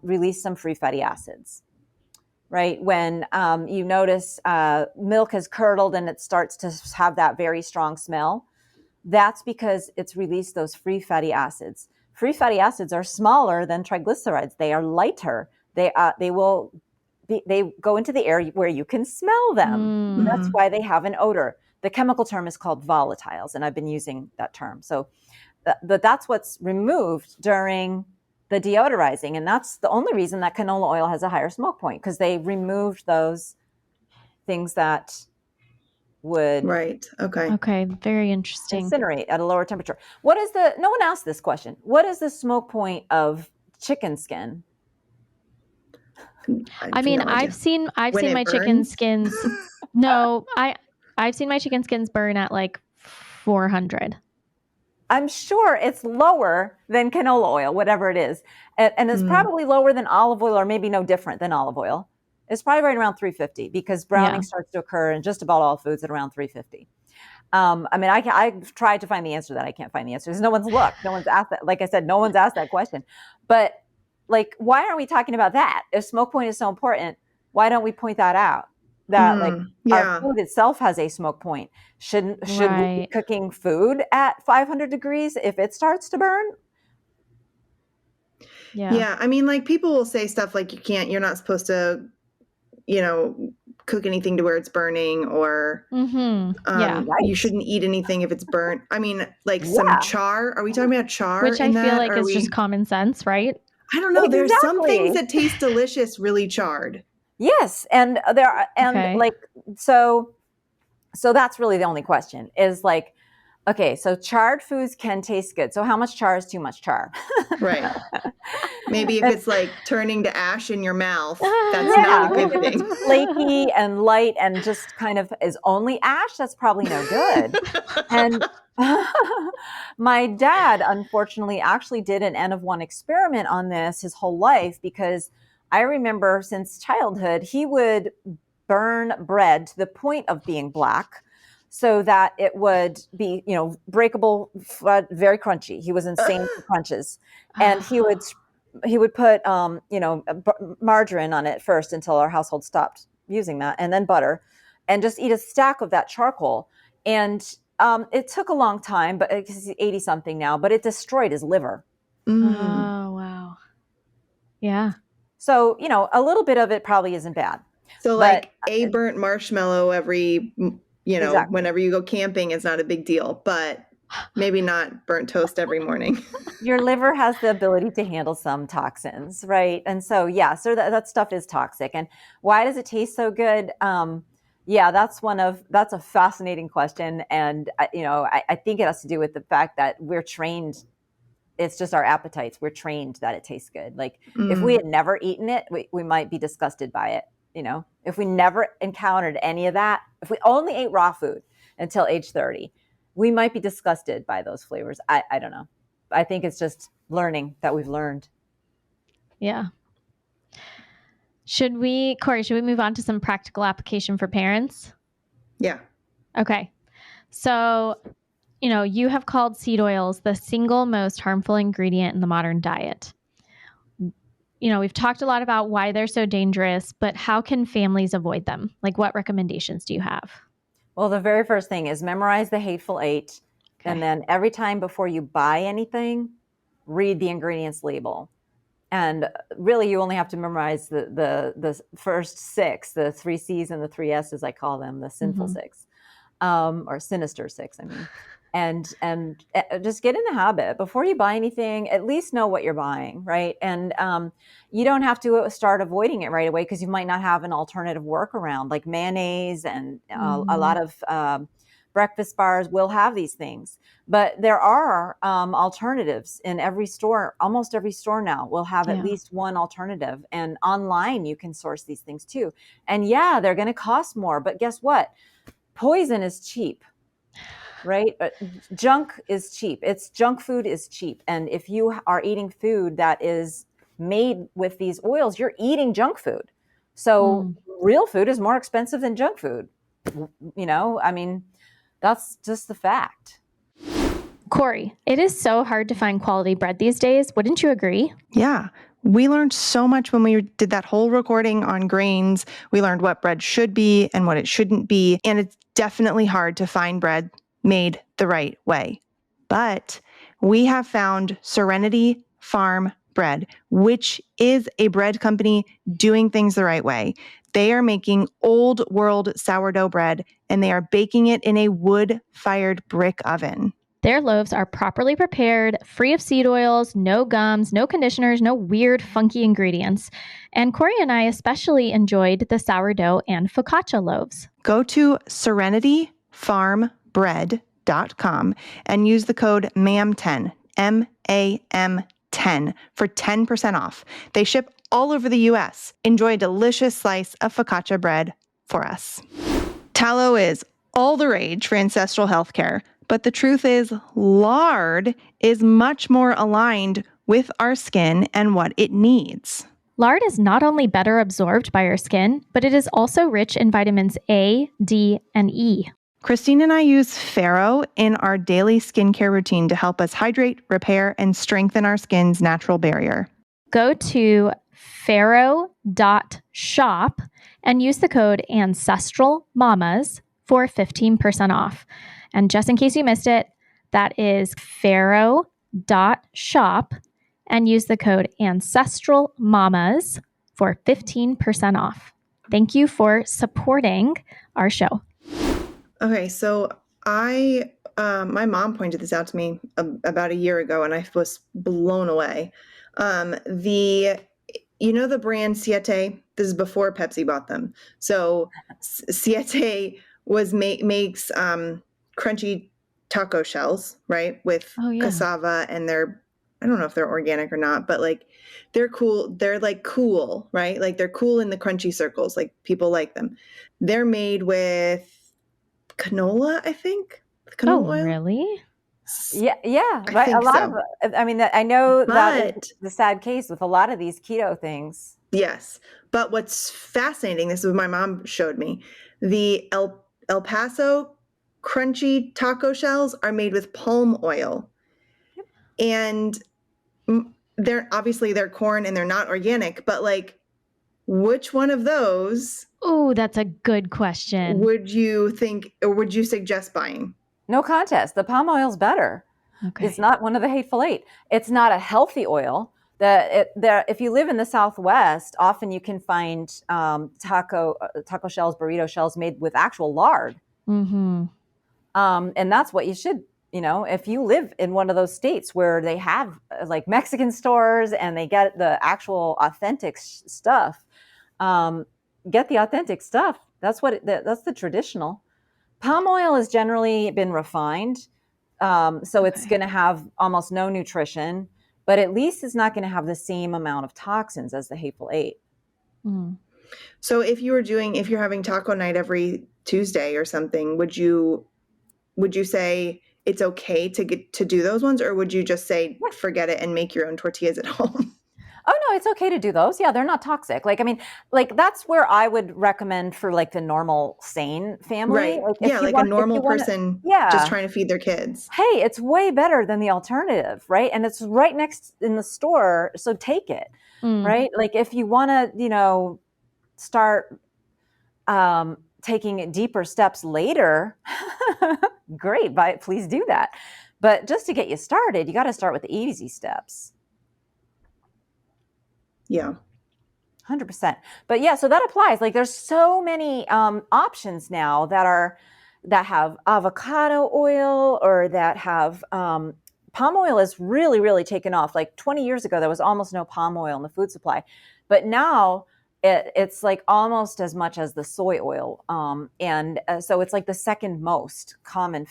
released some free fatty acids, right? When you notice milk has curdled and it starts to have that very strong smell, that's because it's released those free fatty acids. Free fatty acids are smaller than triglycerides. They are lighter. They go into the air where you can smell them. That's why they have an odor. The chemical term is called volatiles, and I've been using that term. So, but that's what's removed during the deodorizing, and that's the only reason that canola oil has a higher smoke point, because they removed those things that would Okay, very interesting. incinerate at a lower temperature. No one asked this question. What is the smoke point of chicken skin? I mean, I've seen my chicken skins. No, I've seen my chicken skins burn at like 400. I'm sure it's lower than canola oil, whatever it is. And it's probably lower than olive oil, or maybe no different than olive oil. It's probably right around 350, because browning starts to occur in just about all foods at around 350. I mean, I've tried to find the answer to that. I can't find the answer. No one's looked. No one's asked that. Like I said, no one's asked that question. But like, why aren't we talking about that? If smoke point is so important, why don't we point that out? That our food itself has a smoke point. Should we be cooking food at 500 degrees if it starts to burn? Yeah. I mean, like, people will say stuff like you're not supposed to, cook anything to where it's burning, or you shouldn't eat anything if it's burnt. I mean, like some char. Are we talking about char? Which I feel like is just common sense, right? I don't know. Exactly. There's some things that taste delicious really charred. Yes, and there are, and like so that's really the only question is like, okay, so charred foods can taste good. So how much char is too much char? Right. Maybe if it's like turning to ash in your mouth, that's not a good thing. Flaky and light and just kind of is only ash, that's probably no good. And my dad, unfortunately, actually did an N of 1 experiment on this his whole life, because I remember since childhood, he would burn bread to the point of being black so that it would be, breakable, very crunchy. He was insane for crunches. And he would put, margarine on it first until our household stopped using that, and then butter, and just eat a stack of that charcoal. And it took a long time, but because he's 80 something now, but it destroyed his liver. Oh, wow. Yeah. So, a little bit of it probably isn't bad. So like a burnt marshmallow every, whenever you go camping is not a big deal, but maybe not burnt toast every morning. Your liver has the ability to handle some toxins, right? And so, so that stuff is toxic. And why does it taste so good? That's a fascinating question. And, I think it has to do with the fact that we're trained. It's just our appetites. We're trained that it tastes good. Like if we had never eaten it, we might be disgusted by it. If we never encountered any of that, if we only ate raw food until age 30, we might be disgusted by those flavors. I don't know. I think it's just learning that we've learned. Yeah. Corey, should we move on to some practical application for parents? Yeah. Okay. So, you have called seed oils the single most harmful ingredient in the modern diet. we've talked a lot about why they're so dangerous, but how can families avoid them? Like, what recommendations do you have? Well, the very first thing is memorize the Hateful Eight. Okay. And then every time before you buy anything, read the ingredients label. And really, you only have to memorize the first six, the 3 C's and the 3 S's, I call them, the sinful six, or sinister six, I mean. And just get in the habit before you buy anything, at least know what you're buying, right? And you don't have to start avoiding it right away, because you might not have an alternative workaround, like mayonnaise and a lot of breakfast bars will have these things. But there are alternatives in every store. Almost every store now will have at least one alternative. And online, you can source these things too. And yeah, they're going to cost more. But guess what? Poison is cheap. Right? Junk is cheap. Junk food is cheap. And if you are eating food that is made with these oils, you're eating junk food. So real food is more expensive than junk food. I mean, that's just the fact. Corey, it is so hard to find quality bread these days. Wouldn't you agree? Yeah. We learned so much when we did that whole recording on grains. We learned what bread should be and what it shouldn't be. And it's definitely hard to find bread made the right way. But we have found Serenity Farm Bread, which is a bread company doing things the right way. They are making old world sourdough bread, and they are baking it in a wood-fired brick oven. Their loaves are properly prepared, free of seed oils, no gums, no conditioners, no weird, funky ingredients. And Corey and I especially enjoyed the sourdough and focaccia loaves. Go to serenityfarmbread.com and use the code MAM10, MAM10, for 10% off. They ship all over the U.S. Enjoy a delicious slice of focaccia bread for us. Tallow is all the rage for ancestral healthcare. But the truth is, lard is much more aligned with our skin and what it needs. Lard is not only better absorbed by our skin, but it is also rich in vitamins A, D, and E. Christine and I use Farrow in our daily skincare routine to help us hydrate, repair, and strengthen our skin's natural barrier. Go to farrow.shop and use the code ANCESTRALMAMAS for 15% off. And just in case you missed it, that is farrow.shop and use the code ANCESTRALMAMAS for 15% off. Thank you for supporting our show. Okay, so my mom pointed this out to me about a year ago, and I was blown away. The brand Cate? This is before Pepsi bought them. So Cate makes crunchy taco shells, right? With cassava, and I don't know if they're organic or not, but like they're cool. They're like cool, right? Like they're cool in the crunchy circles. Like people like them. They're made with canola, I think. Canola oil. Really? Yeah. I think a lot so. I know that is the sad case with a lot of these keto things. Yes. But what's fascinating, this is what my mom showed me, the El Paso crunchy taco shells are made with palm oil. And they're corn and they're not organic, but like, which one of those? Oh, that's a good question. Would you think, or would you suggest buying? No contest. The palm oil's better. Okay. It's not one of the Hateful Eight. It's not a healthy oil. If you live in the Southwest, often you can find taco shells, burrito shells made with actual lard. Mm-hmm. And that's what you should, if you live in one of those states where they have like Mexican stores and they get the actual authentic stuff, get the authentic stuff. That's that's the traditional. Palm oil has generally been refined. So it's going to have almost no nutrition, but at least it's not going to have the same amount of toxins as the Hateful Eight. Mm. So if you're having taco night every Tuesday or something, would you say it's okay to do those ones, or would you just say forget it and make your own tortillas at home? Oh no, it's okay to do those. Yeah, they're not toxic. Like, I mean, like that's where I would recommend for like the normal sane family. Right. Like Yeah, like a normal person just yeah, trying to feed their kids. hey, it's way better than the alternative, right? And it's right next in the store, so take it, right? Like if you want to, start taking deeper steps later, great, please do that. But just to get you started, you got to start with the easy steps. Yeah. 100%. But yeah, so that applies. Like there's so many options now that have avocado oil or that have palm oil is really, really taken off. Like 20 years ago, there was almost no palm oil in the food supply. But now it's like almost as much as the soy oil. And so it's like the second most common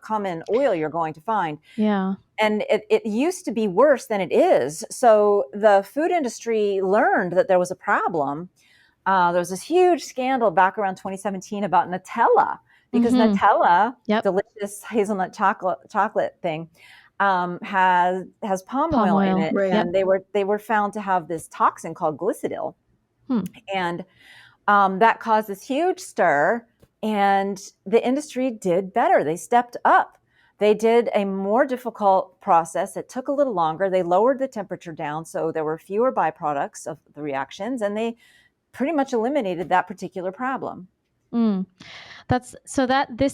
common oil you're going to find. Yeah. And it used to be worse than it is. So the food industry learned that there was a problem. There was this huge scandal back around 2017 about Nutella, because Nutella, delicious hazelnut chocolate thing, has palm oil in it, right. and they were found to have this toxin called glycidil, and that caused this huge stir. And the industry did better; they stepped up. They did a more difficult process. It took a little longer. They lowered the temperature down, so there were fewer byproducts of the reactions, and they pretty much eliminated that particular problem. This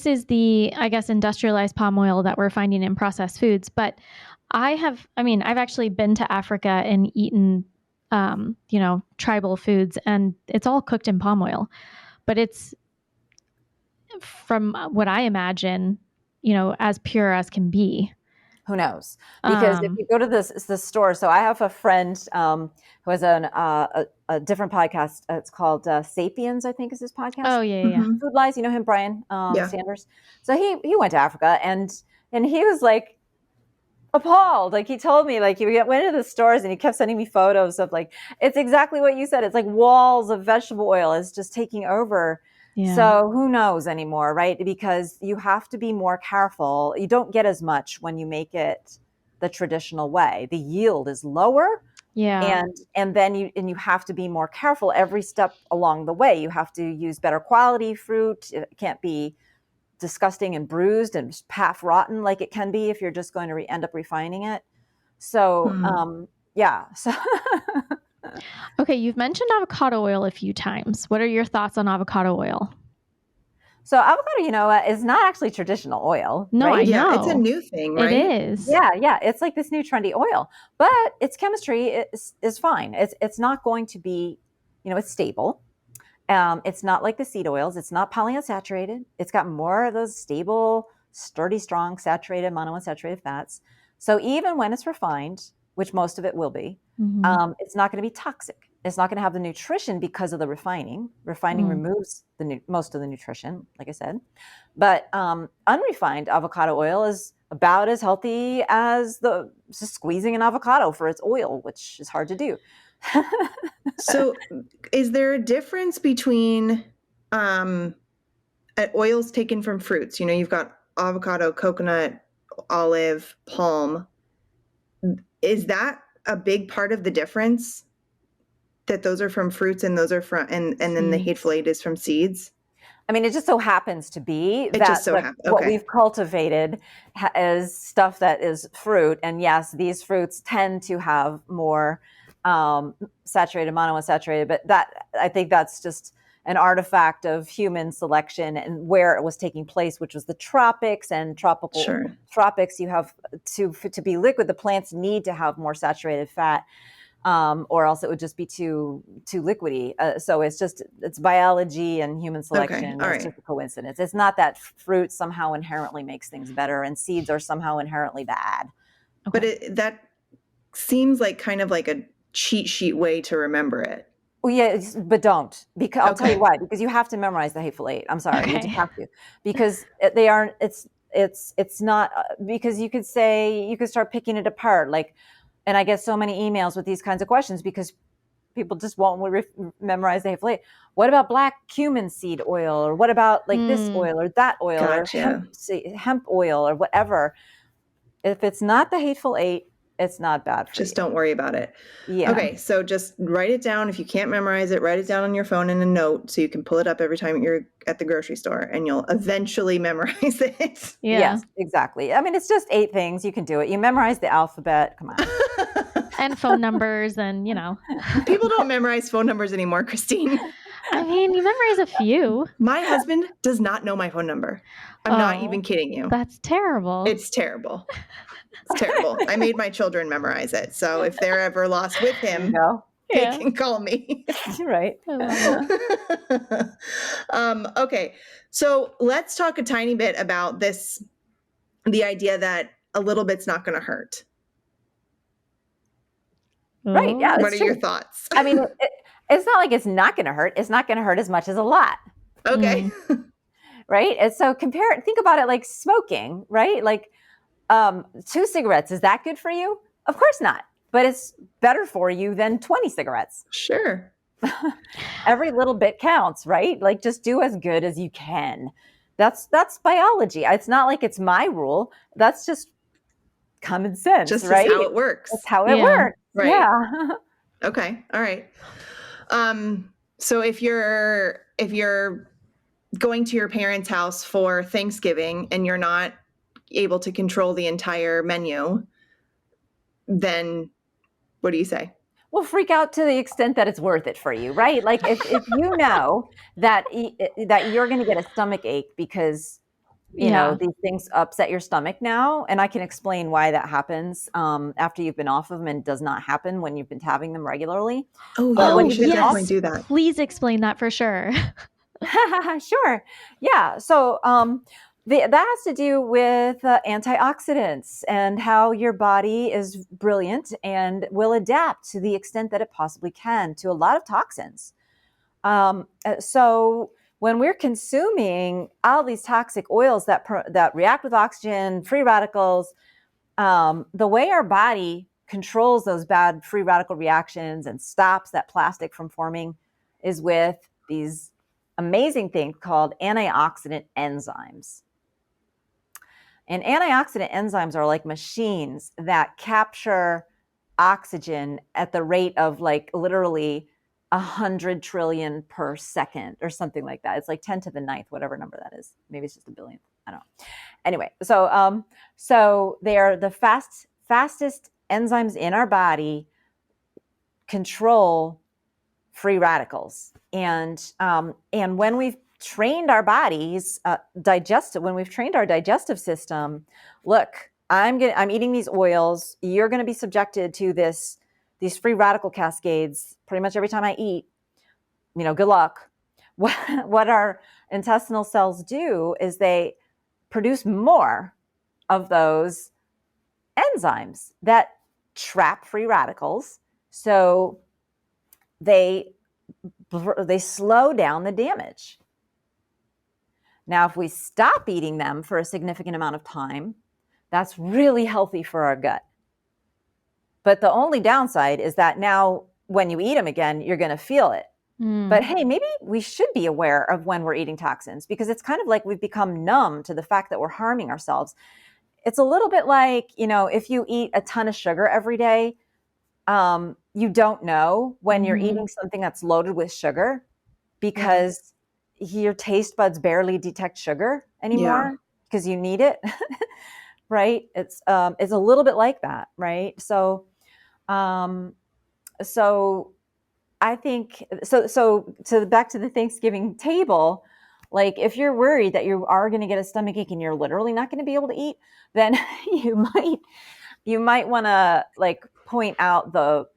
is the, I guess, industrialized palm oil that we're finding in processed foods. But I've actually been to Africa and eaten, tribal foods, and it's all cooked in palm oil. But it's, from what I imagine, as pure as can be. Who knows? Because if you go to the store, so I have a friend who has a different podcast. It's called Sapiens, I think is his podcast. Oh yeah. Food Lies, you know him, Brian Sanders. So he went to Africa and he was like appalled. Like he told me, like he went into the stores and he kept sending me photos of like, it's exactly what you said. It's like walls of vegetable oil is just taking over. Yeah. So who knows anymore, right? Because you have to be more careful. You don't get as much when you make it the traditional way. The yield is lower. Yeah. And then you have to be more careful every step along the way. You have to use better quality fruit. It can't be disgusting and bruised and half rotten like it can be if you're just going to end up refining it. So, yeah. So okay, you've mentioned avocado oil a few times. What are your thoughts on avocado oil? So avocado, is not actually traditional oil. No, right? I know. It's a new thing, right? It is. Yeah. It's like this new trendy oil, but its chemistry is fine. It's not going to be, it's stable. It's not like the seed oils. It's not polyunsaturated. It's got more of those stable, sturdy, strong, saturated, monounsaturated fats. So even when it's refined, which most of it will be, it's not going to be toxic. It's not going to have the nutrition because of the refining. Refining removes most of the nutrition, like I said. But unrefined avocado oil is about as healthy as just squeezing an avocado for its oil, which is hard to do. So is there a difference between oils taken from fruits? You've got avocado, coconut, olive, palm. Is that a big part of the difference, that those are from fruits and those are from and then the Hateful Eight is from seeds? I mean, it just so happens to be what we've cultivated is stuff that is fruit. And yes, these fruits tend to have more saturated, monounsaturated, but I think that's just an artifact of human selection and where it was taking place, which was the tropics and tropical tropics. You have to be liquid, the plants need to have more saturated fat, or else it would just be too liquidy. So it's biology and human selection. Okay. It's just a coincidence. It's not that fruit somehow inherently makes things better and seeds are somehow inherently bad. Okay. But that seems like kind of like a cheat sheet way to remember it. Well, yeah, but don't, because I'll tell you why, because you have to memorize the Hateful Eight. I'm sorry. You just have to, because they aren't, it's not, because you could start picking it apart. Like, and I get so many emails with these kinds of questions because people just won't memorize the Hateful Eight. What about black cumin seed oil? Or what about like this oil or that oil or hemp oil or whatever? If it's not the Hateful Eight, It's not bad for Just you. don't worry about it. Yeah. Okay, so just write it down. If you can't memorize it, write it down on your phone in a note so you can pull it up every time you're at the grocery store, and you'll eventually memorize it. Yeah. Yes, exactly. I mean, it's just 8 things. You can do it. You memorize the alphabet. Come on. And phone numbers and, People don't memorize phone numbers anymore, Christine. I mean, you memorize a few. My husband does not know my phone number. I'm not even kidding you. That's terrible. It's terrible. It's terrible. I made my children memorize it. So if they're ever lost with him, they can call me. Right. Okay. So let's talk a tiny bit about the idea that a little bit's not going to hurt. Right. Yeah. What are your thoughts? I mean, it's not like it's not going to hurt. It's not going to hurt as much as a lot. Okay. Right. And so think about it like smoking, right? Like 2 cigarettes. Is that good for you? Of course not. But it's better for you than 20 cigarettes. Sure. Every little bit counts, right? Like just do as good as you can. That's biology. It's not like it's my rule. That's just common sense, just right? how it works. That's how it works. Right. Yeah. Okay. All right. So if you're going to your parents' house for Thanksgiving and you're not able to control the entire menu, then what do you say? Well, freak out to the extent that it's worth it for you, right? Like if you know that you're going to get a stomach ache because you know these things upset your stomach now, and I can explain why that happens after you've been off of them, and does not happen when you've been having them regularly. Oh, yeah, we should definitely do that. Please explain that for sure. Sure. Yeah. So that has to do with antioxidants and how your body is brilliant and will adapt to the extent that it possibly can to a lot of toxins. So when we're consuming all these toxic oils that react with oxygen, free radicals, the way our body controls those bad free radical reactions and stops that plastic from forming is with these amazing thing called antioxidant enzymes. And antioxidant enzymes are like machines that capture oxygen at the rate of like literally 100 trillion per second or something like that. It's like 10 to the 9th, whatever number that is. Maybe it's just a billionth. I don't know. Anyway, so they are the fastest enzymes in our body control free radicals. And when we've trained our bodies, when we've trained our digestive system, look, I'm eating these oils. You're going to be subjected to these free radical cascades pretty much every time I eat. Good luck. What our intestinal cells do is they produce more of those enzymes that trap free radicals. So they slow down the damage. Now, if we stop eating them for a significant amount of time, that's really healthy for our gut. But the only downside is that now when you eat them again, you're going to feel it. But hey, maybe we should be aware of when we're eating toxins, because it's kind of like we've become numb to the fact that we're harming ourselves. It's a little bit like, if you eat a ton of sugar every day, you don't know when you're eating something that's loaded with sugar because your taste buds barely detect sugar anymore because you need it. Right. It's a little bit like that. Right. So I think, so back to the Thanksgiving table, like if you're worried that you are going to get a stomach ache and you're literally not going to be able to eat, then you might want to like point out the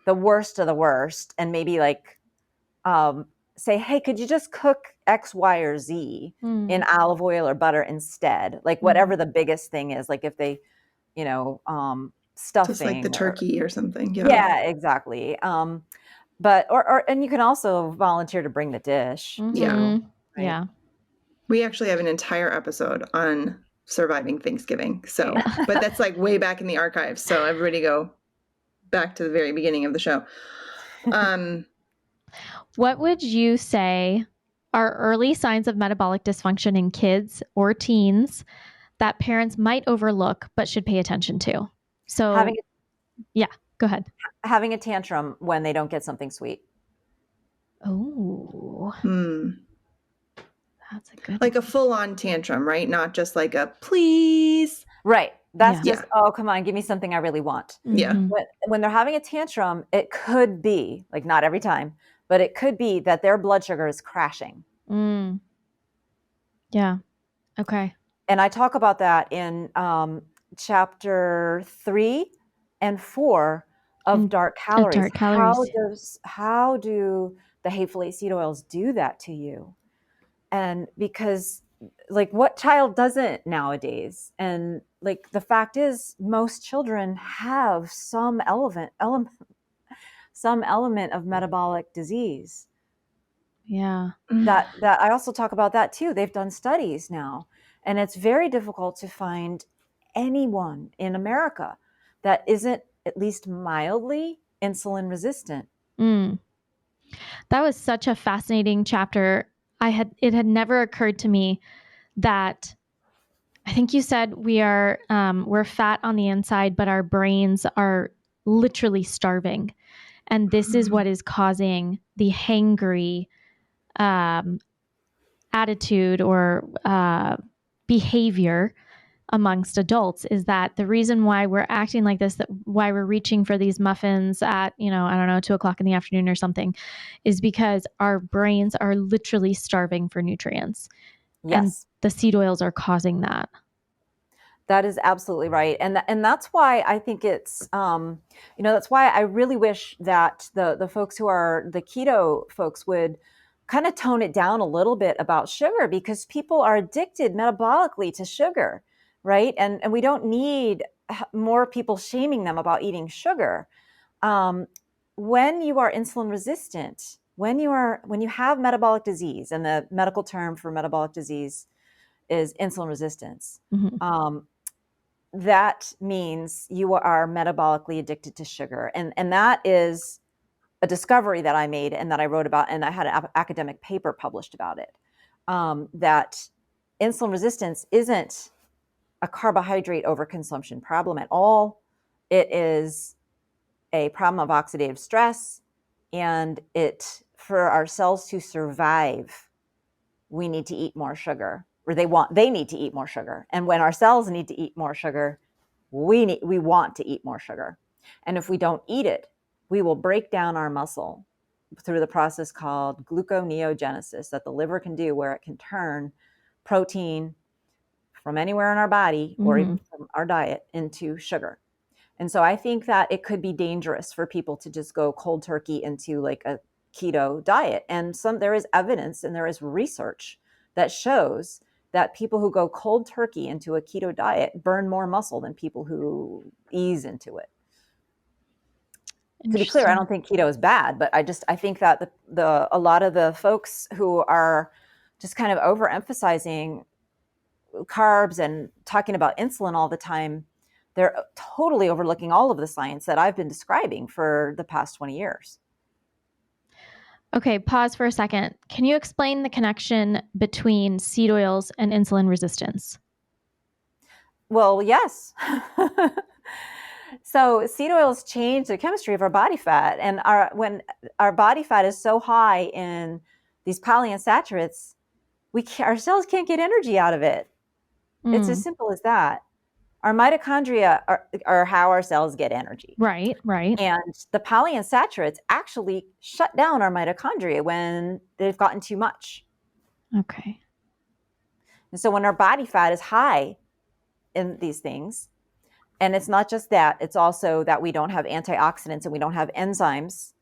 worst of the worst and maybe like say, hey, could you just cook X, Y, or Z in olive oil or butter instead? Like whatever the biggest thing is, like if they, stuffing. Just like the turkey or something. Yeah, exactly. But and you can also volunteer to bring the dish. Yeah. Right? Yeah. We actually have an entire episode on surviving Thanksgiving. So, but that's like way back in the archives. So everybody go back to the very beginning of the show. What would you say are early signs of metabolic dysfunction in kids or teens that parents might overlook but should pay attention to? So Yeah, go ahead. Having a tantrum when they don't get something sweet. Oh, that's a good Like one. a full-on tantrum, right? Not just like a please. Right. That's Yeah. just, oh, come on, give me something I really want. Yeah. Mhm. When they're having a tantrum, it could be, like not every time, but it could be that their blood sugar is crashing. Mm. Yeah. Okay. And I talk about that in chapter 3 and 4 of Dark Calories. Dark Calories. How do the Hateful Eight seed oils do that to you? And because, like, what child doesn't nowadays? And like, the fact is, most children have some element of metabolic disease. Yeah. That I also talk about that too. They've done studies now, and it's very difficult to find anyone in America that isn't at least mildly insulin resistant. Mm. That was such a fascinating chapter. It had never occurred to me that I think you said we're fat on the inside, but our brains are literally starving. And this is what is causing the hangry attitude or behavior amongst adults, is that the reason why we're acting like this, that why we're reaching for these muffins at, I don't know, 2 o'clock in the afternoon or something, is because our brains are literally starving for nutrients. Yes. And the seed oils are causing that. That is absolutely right. And that's why I think it's, that's why I really wish that the folks who are the keto folks would kind of tone it down a little bit about sugar, because people are addicted metabolically to sugar, right? And we don't need more people shaming them about eating sugar. When you are insulin resistant, when you have metabolic disease, and the medical term for metabolic disease is insulin resistance. Mm-hmm. That means you are metabolically addicted to sugar. And that is a discovery that I made and that I wrote about, and I had an academic paper published about it, that insulin resistance isn't a carbohydrate overconsumption problem at all. It is a problem of oxidative stress, and for our cells to survive, we need to eat more sugar, or they need to eat more sugar. And when our cells need to eat more sugar, we want to eat more sugar. And if we don't eat it, we will break down our muscle through the process called gluconeogenesis that the liver can do, where it can turn protein from anywhere in our body, or even from our diet, into sugar. And so I think that it could be dangerous for people to just go cold turkey into like a keto diet. And there is evidence and there is research that shows that people who go cold turkey into a keto diet burn more muscle than people who ease into it. To be clear, I don't think keto is bad, but I think that a lot of the folks who are just kind of overemphasizing carbs and talking about insulin all the time, they're totally overlooking all of the science that I've been describing for the past 20 years. Okay, pause for a second. Can you explain the connection between seed oils and insulin resistance? Well, yes. So seed oils change the chemistry of our body fat. And when our body fat is so high in these polyunsaturates, our cells can't get energy out of it. It's as simple as that. Our mitochondria are how our cells get energy. Right. And the polyunsaturates actually shut down our mitochondria when they've gotten too much. Okay. And so when our body fat is high in these things, and it's not just that, it's also that we don't have antioxidants and we don't have enzymes.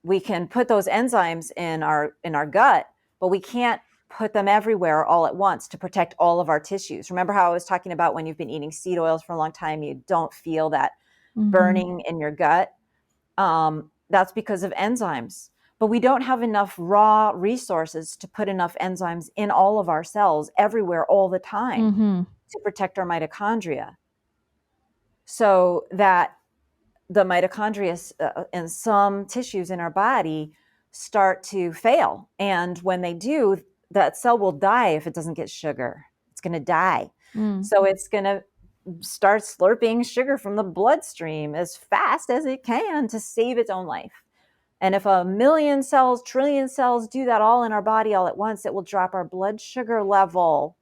We can put those enzymes in our gut, but we can't put them everywhere all at once to protect all of our tissues. Remember how I was talking about when you've been eating seed oils for a long time, you don't feel that burning in your gut? That's because of enzymes. But we don't have enough raw resources to put enough enzymes in all of our cells everywhere all the time to protect our mitochondria. So that the mitochondria in some tissues in our body start to fail. And when they do, that cell will die if it doesn't get sugar. It's going to die. So it's going to starts slurping sugar from the bloodstream as fast as it can to save its own life. And if a million cells, trillion cells do that all in our body all at once, it will drop our blood sugar level.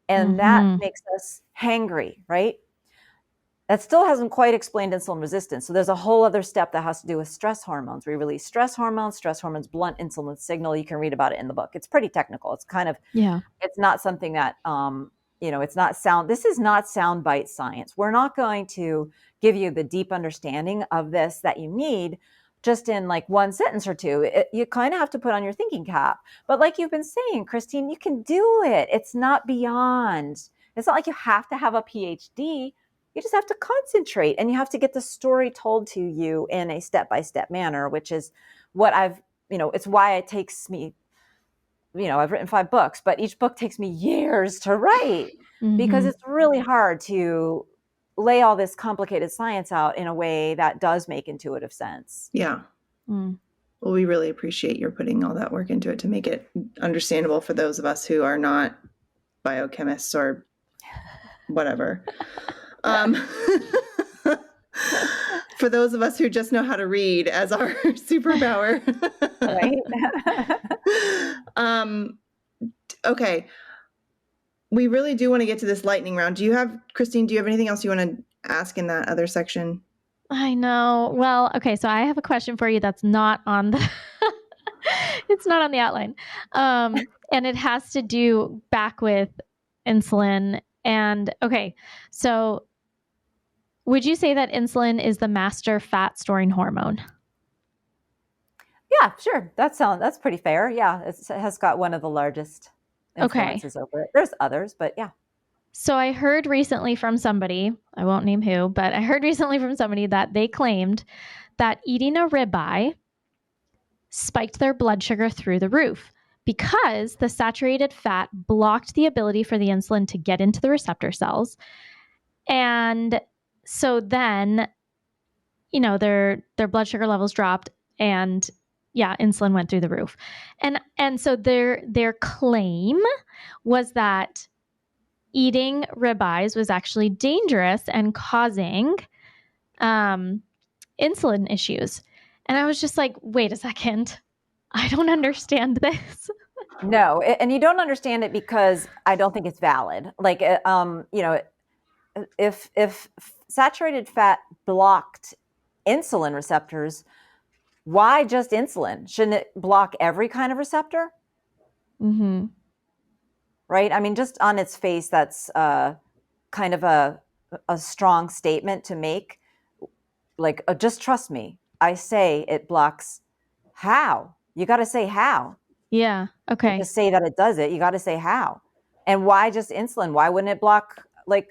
And that makes us hangry, right? That still hasn't quite explained insulin resistance. So there's a whole other step that has to do with stress hormones. We release stress hormones blunt insulin signal. You can read about it in the book. It's pretty technical. It's kind of, it's not something that, it's not sound. This is not soundbite science. We're not going to give you the deep understanding of this that you need just in like one sentence or two. You kind of have to put on your thinking cap. But like you've been saying, Christine, you can do it. It's not beyond. It's not like you have to have a PhD. You just have to concentrate, and you have to get the story told to you in a step-by-step manner, which is what it's why it takes me, I've written 5 books, but each book takes me years to write because it's really hard to lay all this complicated science out in a way that does make intuitive sense. Yeah. Well, we really appreciate your putting all that work into it to make it understandable for those of us who are not biochemists or whatever. For those of us who just know how to read as our superpower. Right. Okay. We really do want to get to this lightning round. Christine, do you have anything else you want to ask in that other section? I know. Well, okay. So I have a question for you that's not on the, it's not on the outline. And it has to do back with insulin. And okay, so would you say that insulin is the master fat storing hormone? Yeah, sure. That's pretty fair. Yeah, it has got one of the largest influences over it. There's others, but yeah. So I heard recently from somebody, I won't name who, but I heard recently from somebody that they claimed that eating a ribeye spiked their blood sugar through the roof because the saturated fat blocked the ability for the insulin to get into the receptor cells. And so then, their blood sugar levels dropped, and insulin went through the roof. And so their claim was that eating ribeyes was actually dangerous and causing insulin issues. And I was just like, wait a second, I don't understand this. No, and you don't understand it because I don't think it's valid. Like, if saturated fat blocked insulin receptors, why just insulin? Shouldn't it block every kind of receptor? Right? I mean, just on its face, that's kind of a strong statement to make. Like, just trust me. I say it blocks. How? You got to say how. Yeah. Okay. To say that it does it, you got to say how. And why just insulin? Why wouldn't it block, like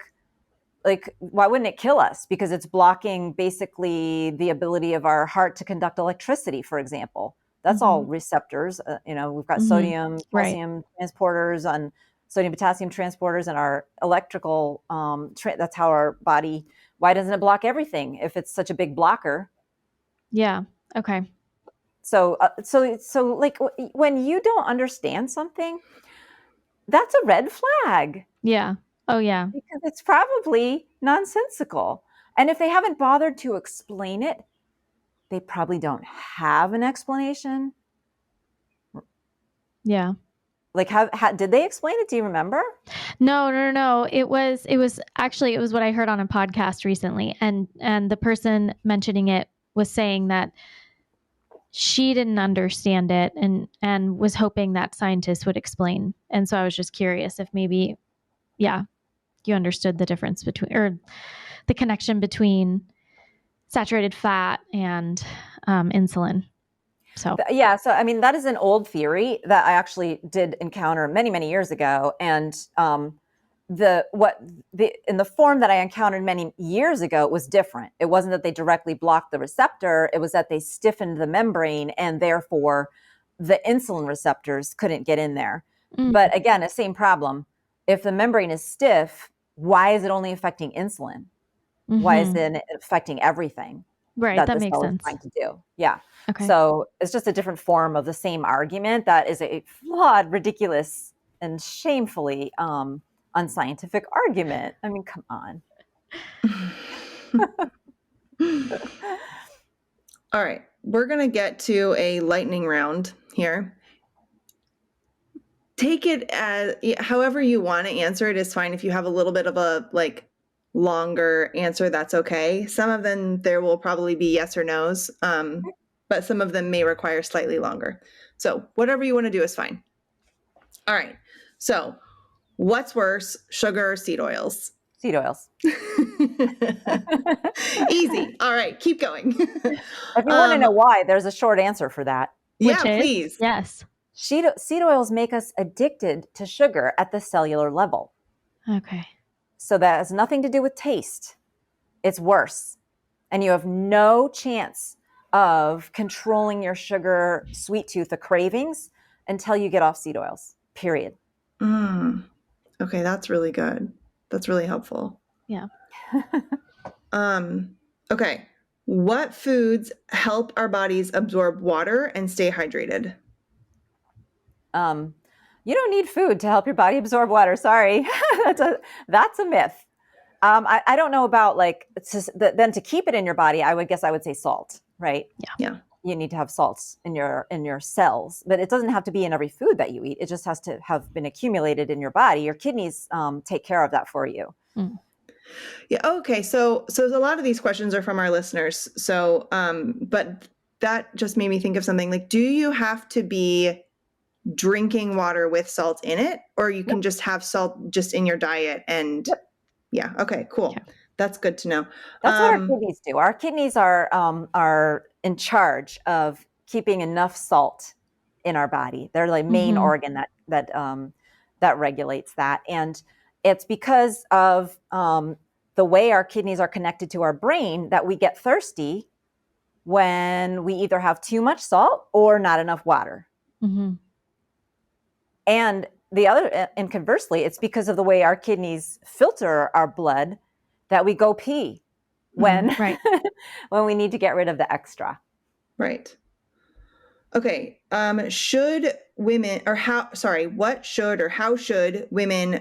why wouldn't it kill us? Because it's blocking basically the ability of our heart to conduct electricity, for example. That's all receptors. We've got sodium, calcium transporters, and sodium, potassium transporters, and our electrical, that's how our body, why doesn't it block everything if it's such a big blocker? Yeah. Okay. So like when you don't understand something, that's a red flag. Yeah. Oh, yeah. Because it's probably nonsensical. And if they haven't bothered to explain it, they probably don't have an explanation. Yeah. Like, did they explain it? Do you remember? No. It was what I heard on a podcast recently. And the person mentioning it was saying that she didn't understand it and was hoping that scientists would explain. And so I was just curious if maybe, you understood the difference between, or the connection between saturated fat and insulin. So I mean, that is an old theory that I actually did encounter many, many years ago. And in the form that I encountered many years ago was different. It wasn't that they directly blocked the receptor. It was that they stiffened the membrane, and therefore the insulin receptors couldn't get in there. But again, the same problem. If the membrane is stiff, why is it only affecting insulin? Why is it affecting everything? Right. That makes sense. Trying to do. Yeah. Okay. So it's just a different form of the same argument that is a flawed, ridiculous, and shamefully unscientific argument. I mean, come on. All right. We're going to get to a lightning round here. Take it as however you want to answer it is fine. If you have a little bit of a longer answer, that's okay. Some of them there will probably be yes or no's, but some of them may require slightly longer. So whatever you want to do is fine. All right. So what's worse, sugar or seed oils? Seed oils. Easy. All right, keep going. If you want to know why, there's a short answer for that. Yeah, Which is, please. yes. Seed oils make us addicted to sugar at the cellular level. Okay. So that has nothing to do with taste. It's worse. And you have no chance of controlling your sugar sweet tooth, the cravings, until you get off seed oils, period. Okay, that's really good. That's really helpful. Yeah. Okay. What foods help our bodies absorb water and stay hydrated? You don't need food to help your body absorb water. Sorry. That's a myth. I don't know about then to keep it in your body, I would say salt, right? Yeah. You need to have salts in your cells, but it doesn't have to be in every food that you eat. It just has to have been accumulated in your body. Your kidneys take care of that for you. Mm. Yeah. Okay. So a lot of these questions are from our listeners. So, but that just made me think of something like, do you have to be drinking water with salt in it, or you can just have salt just in your diet? And yeah. Okay, cool. Yeah. That's good to know. That's what our kidneys do. Our kidneys are in charge of keeping enough salt in our body. They're the main organ that regulates that. And it's because of the way our kidneys are connected to our brain that we get thirsty when we either have too much salt or not enough water. Mm-hmm. And conversely, it's because of the way our kidneys filter our blood that we go pee when when we need to get rid of the extra. Right. Okay. What should or how should women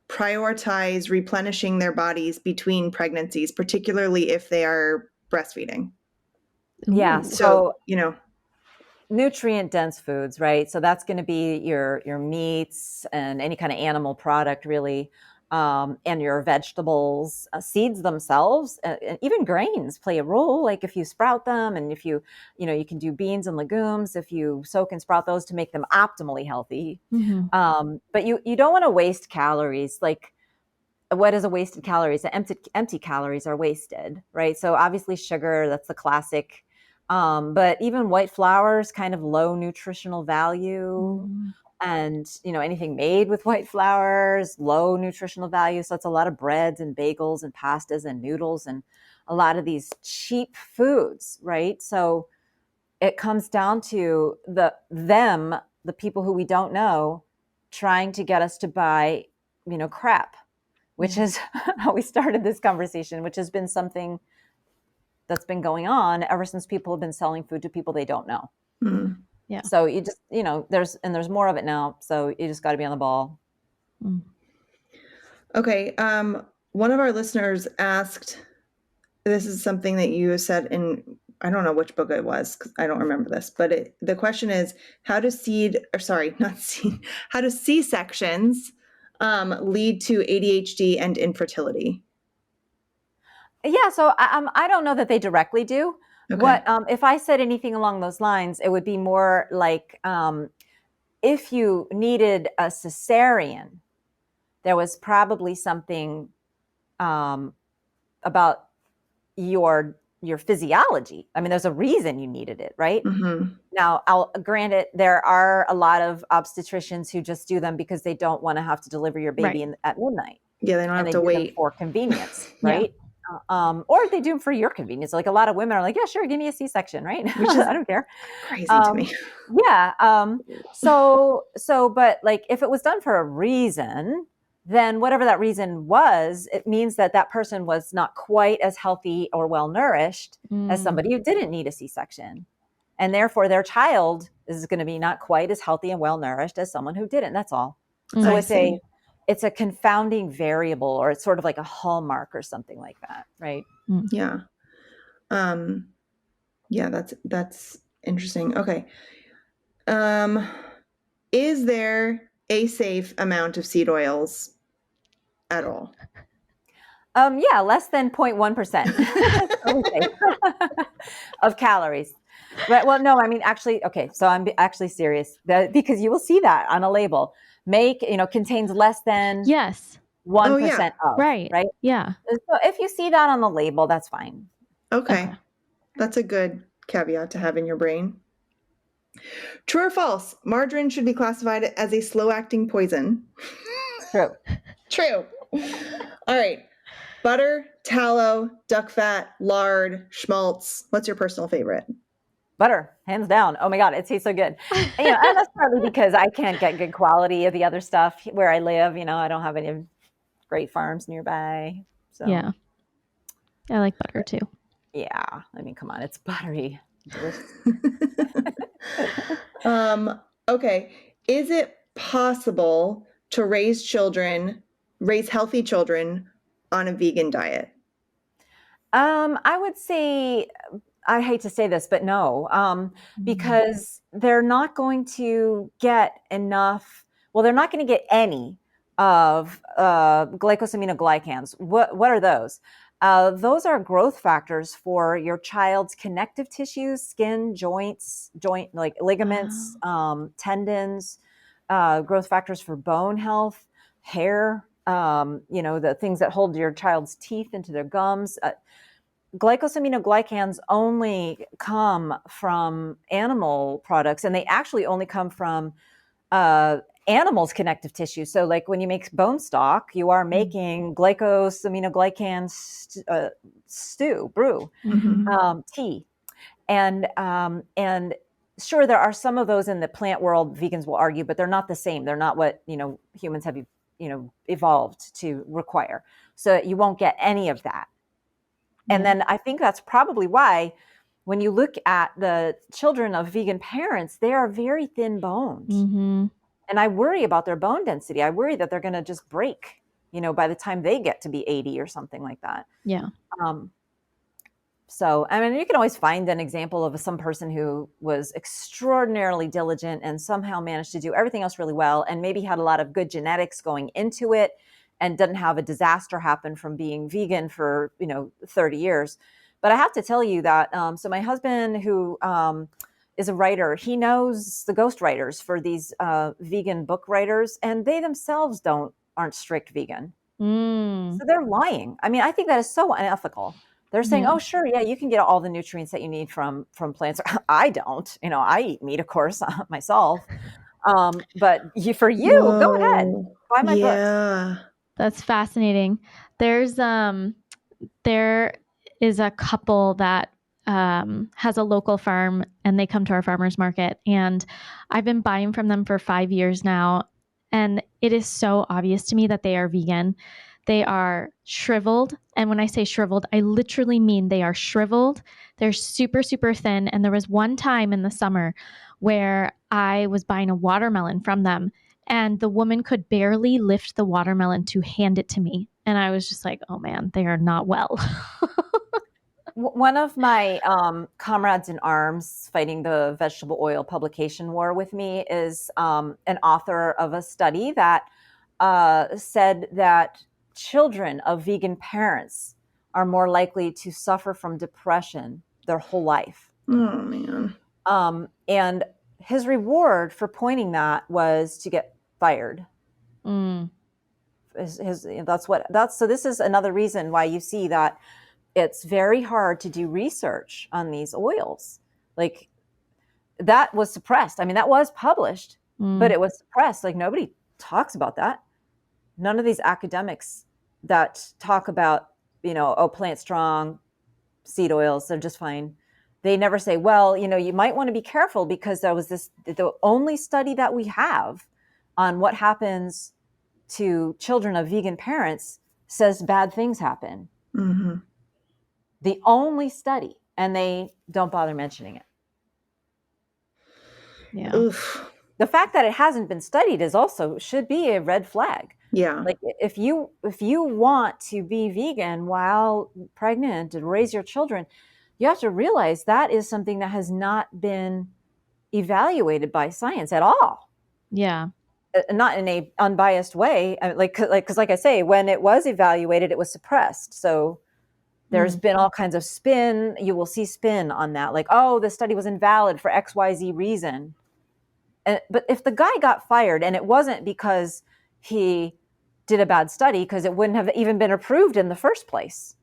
prioritize replenishing their bodies between pregnancies, particularly if they are breastfeeding? Yeah. So nutrient dense foods, right? So that's going to be your meats and any kind of animal product, really, and your vegetables, seeds themselves, and even grains play a role. Like if you sprout them, and if you can do beans and legumes, if you soak and sprout those to make them optimally healthy. Mm-hmm. But you don't want to waste calories. Like, what is a wasted calories? Empty calories are wasted, right? So obviously sugar, that's the classic. But even white flour is kind of low nutritional value. Mm-hmm. And, anything made with white flour is low nutritional value. So it's a lot of breads and bagels and pastas and noodles and a lot of these cheap foods, right? So it comes down to the people who we don't know, trying to get us to buy, crap, which is how we started this conversation, which has been something that's been going on ever since people have been selling food to people they don't know. Mm-hmm. Yeah. So you just, there's more of it now. So you just got to be on the ball. Mm. Okay. One of our listeners asked, this is something that you said in, I don't know which book it was, because I don't remember this, but the question is, how do C-sections lead to ADHD and infertility? Yeah. So I don't know that they directly do. Okay. What if I said anything along those lines, it would be more like if you needed a cesarean, there was probably something about your physiology. I mean, there's a reason you needed it, right? Mm-hmm. Now, I'll grant it, there are a lot of obstetricians who just do them because they don't want to have to deliver your baby at midnight. Yeah, they don't have to wait for convenience, right? Yeah. Or they do them for your convenience. Like a lot of women are like, yeah, sure, give me a C-section, right? Which is, I don't care. Crazy to me. Yeah. But like if it was done for a reason, then whatever that reason was, it means that person was not quite as healthy or well-nourished as somebody who didn't need a C-section. And therefore their child is going to be not quite as healthy and well-nourished as someone who didn't. That's all. So it's a confounding variable, or it's sort of like a hallmark or something like that, right? Yeah. Yeah, that's interesting. Okay. Is there a safe amount of seed oils at all? Yeah, less than 0.1% of calories. Right. Well, no, I mean, actually, okay. So I'm actually serious because you will see that on a label. Contains less than Yes. 1% of, Right. right? Yeah. So if you see that on the label, that's fine. Okay. That's a good caveat to have in your brain. True or false? Margarine should be classified as a slow-acting poison. True. True. All right. Butter, tallow, duck fat, lard, schmaltz. What's your personal favorite? Butter, hands down. Oh my God, it tastes so good. And that's partly because I can't get good quality of the other stuff where I live. I don't have any great farms nearby. So Yeah. I like butter too. yeah. I mean, come on, it's buttery. Delicious. Okay. Is it possible to raise healthy children on a vegan diet? I would say, I hate to say this, but no, because they're not going to get enough. Well, they're not going to get any of glycosaminoglycans. What are those? Those are growth factors for your child's connective tissues, skin, joint like ligaments, tendons, growth factors for bone health, hair, the things that hold your child's teeth into their gums. Glycosaminoglycans only come from animal products, and they actually only come from animals' connective tissue. So like when you make bone stock, you are making glycosaminoglycan brew, tea. And sure, there are some of those in the plant world, vegans will argue, but they're not the same. They're not what, humans have, evolved to require. So you won't get any of that. And then I think that's probably why when you look at the children of vegan parents, they are very thin boned. Mm-hmm. And I worry about their bone density. I worry that they're going to just break, by the time they get to be 80 or something like that. Yeah. So, I mean, you can always find an example of some person who was extraordinarily diligent and somehow managed to do everything else really well, and maybe had a lot of good genetics going into it and didn't have a disaster happen from being vegan for, 30 years. But I have to tell you that, so my husband, who is a writer, he knows the ghostwriters for these vegan book writers, and they themselves aren't strict vegan. So they're lying. I mean, I think that is so unethical. They're saying, oh, sure, yeah, you can get all the nutrients that you need from plants. I don't. I eat meat, of course, myself. But for you, go ahead. Buy my books. That's fascinating. There is a couple that has a local farm, and they come to our farmers market, and I've been buying from them for 5 years now. And it is so obvious to me that they are vegan. They are shriveled. And when I say shriveled, I literally mean they are shriveled. They're super, super thin. And there was one time in the summer where I was buying a watermelon from them, and the woman could barely lift the watermelon to hand it to me. And I was just like, oh man, they are not well. One of my comrades in arms fighting the vegetable oil publication war with me is an author of a study that said that children of vegan parents are more likely to suffer from depression their whole life. Oh, man. And his reward for pointing that was to get fired. So this is another reason why you see that it's very hard to do research on these oils. Like, that was suppressed. I mean, that was published, but it was suppressed. Like, nobody talks about that. None of these academics that talk about, plant strong seed oils, they're just fine. They never say, well, you might want to be careful because there was the only study that we have on what happens to children of vegan parents says bad things happen. Mm-hmm. The only study, and they don't bother mentioning it. Yeah. Oof. The fact that it hasn't been studied should be a red flag. Yeah. Like if you want to be vegan while pregnant and raise your children, you have to realize that is something that has not been evaluated by science at all. Yeah. Not in a unbiased way. Because like I say, when it was evaluated, it was suppressed. So there's been all kinds of spin. You will see spin on that. Like, oh, the study was invalid for XYZ reason. But if the guy got fired and it wasn't because he did a bad study, because it wouldn't have even been approved in the first place,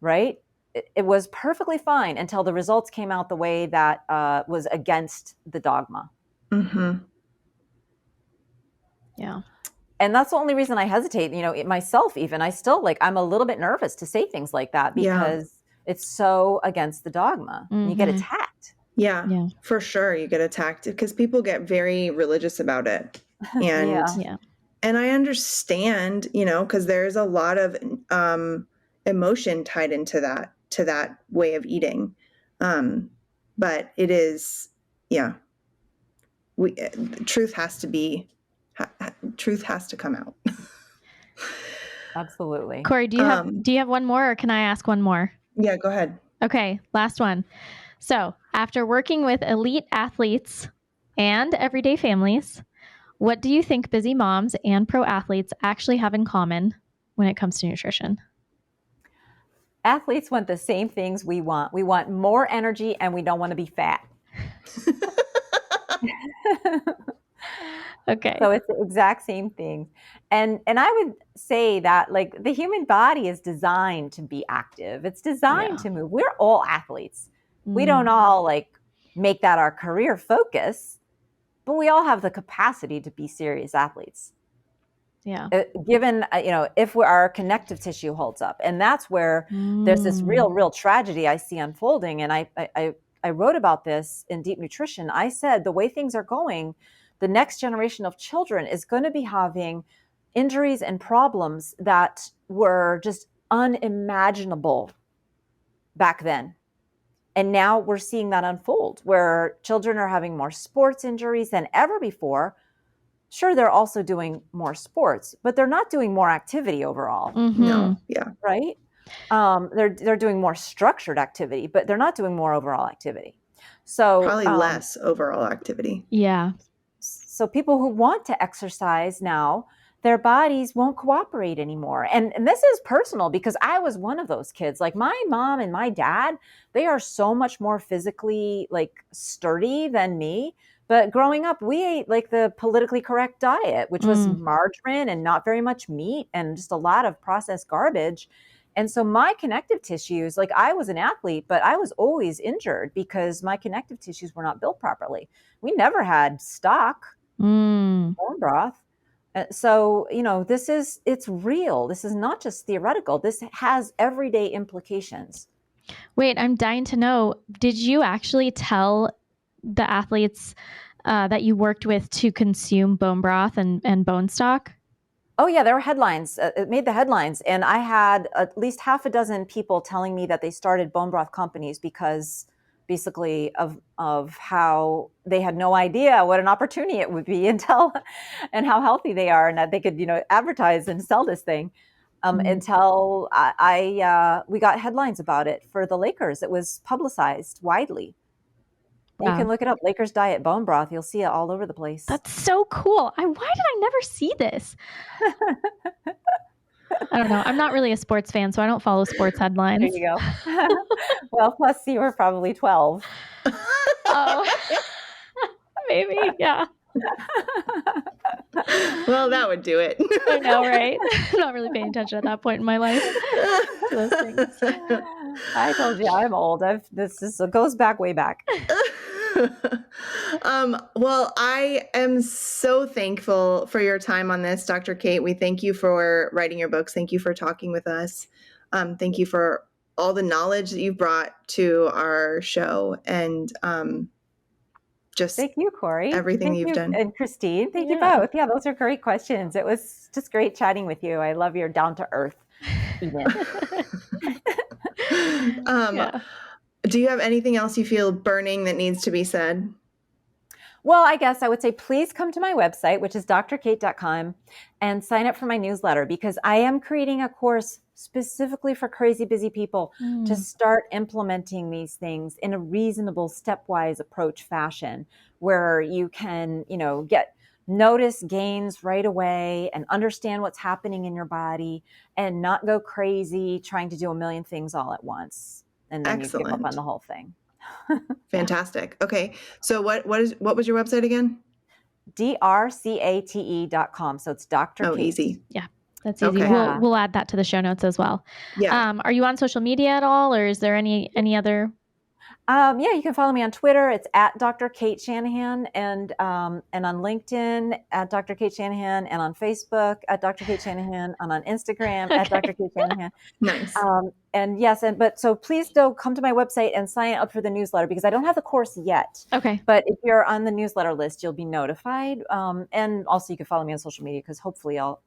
right? It was perfectly fine until the results came out the way that was against the dogma. Mm-hmm. Yeah. And that's the only reason I hesitate, myself even. I still I'm a little bit nervous to say things like that because it's so against the dogma. You get attacked. Yeah, for sure. You get attacked because people get very religious about it. And and I understand, because there's a lot of emotion tied into that way of eating. But it is, truth has to come out. Absolutely. Corey, do you have one more, or can I ask one more? Yeah, go ahead. Okay, last one. So, after working with elite athletes and everyday families, what do you think busy moms and pro athletes actually have in common when it comes to nutrition? Athletes want the same things we want. We want more energy and we don't want to be fat. Okay. So it's the exact same thing. And I would say that the human body is designed to be active. It's designed to move. We're all athletes. We don't all make that our career focus, but we all have the capacity to be serious athletes. Yeah. Given, if our connective tissue holds up. And that's where there's this real tragedy I see unfolding. And I wrote about this in Deep Nutrition. I said, the way things are going, the next generation of children is going to be having injuries and problems that were just unimaginable back then. And now we're seeing that unfold, where children are having more sports injuries than ever before. Sure, they're also doing more sports, but they're not doing more activity overall. No, yeah. Right? They're doing more structured activity, but they're not doing more overall activity. So probably less overall activity. Yeah. So people who want to exercise now, their bodies won't cooperate anymore. And this is personal because I was one of those kids. Like my mom and my dad, they are so much more physically sturdy than me. But growing up, we ate the politically correct diet, which was margarine and not very much meat and just a lot of processed garbage. And so my connective tissues, I was an athlete, but I was always injured because my connective tissues were not built properly. We never had stock bone broth. So, it's real. This is not just theoretical. This has everyday implications. Wait, I'm dying to know, did you actually tell the athletes that you worked with to consume bone broth and bone stock? Oh, yeah, there were headlines. It made the headlines. And I had at least half a dozen people telling me that they started bone broth companies because basically of how they had no idea what an opportunity it would be and how healthy they are and that they could, advertise and sell this thing until we got headlines about it for the Lakers. It was publicized widely. Wow. You can look it up, Lakers diet bone broth. You'll see it all over the place. That's so cool. Why did I never see this? I don't know. I'm not really a sports fan, so I don't follow sports headlines. There you go. Well, plus you were probably 12. Oh, maybe, yeah. Well, that would do it. I know, right? I'm not really paying attention at that point in my life. Those things. I told you I'm old. This goes back way back. Well, I am so thankful for your time on this, Dr. Cate. We thank you for writing your books. Thank you for talking with us. Thank you for all the knowledge that you've brought to our show and just thank you, Corey. Everything you've done. And Christine, thank you both. Yeah, those are great questions. It was just great chatting with you. I love your down to earth. Do you have anything else you feel burning that needs to be said? Well, I guess I would say please come to my website, which is drcate.com, and sign up for my newsletter, because I am creating a course specifically for crazy busy people to start implementing these things in a reasonable stepwise approach fashion, where you can, notice gains right away and understand what's happening in your body and not go crazy trying to do a million things all at once. And then you give up on the whole thing. Fantastic. Okay. So what was your website again? drcate.com. So it's Dr. Oh, Cate. easy. Yeah, that's easy. Okay. We'll add that to the show notes as well. Yeah. Are you on social media at all, or is there any other? Yeah, you can follow me on Twitter. It's at Dr. Cate Shanahan, and on LinkedIn at Dr. Cate Shanahan, and on Facebook at Dr. Cate Shanahan, and on Instagram at Dr. Cate Shanahan. Nice. And yes, so please do come to my website and sign up for the newsletter, because I don't have the course yet. Okay. But if you're on the newsletter list, you'll be notified. And also you can follow me on social media, because hopefully I'll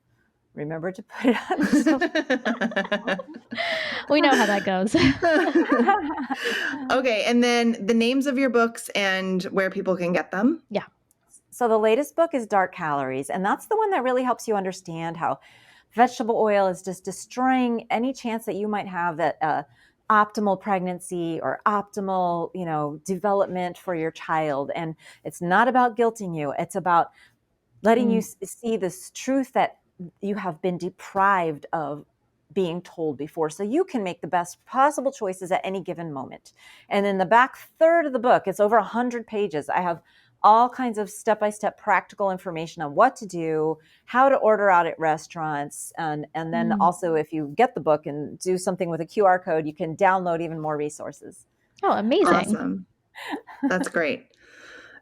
remember to put it on. We know how that goes. Okay. And then the names of your books and where people can get them. Yeah. So the latest book is Dark Calories, and that's the one that really helps you understand how vegetable oil is just destroying any chance that you might have at optimal pregnancy or optimal, development for your child. And it's not about guilting you. It's about letting you see this truth that you have been deprived of being told before, so you can make the best possible choices at any given moment. And in the back third of the book, it's over 100 pages. I have all kinds of step-by-step practical information on what to do, how to order out at restaurants. And then also, if you get the book and do something with a QR code, you can download even more resources. Oh, amazing. Awesome. That's great.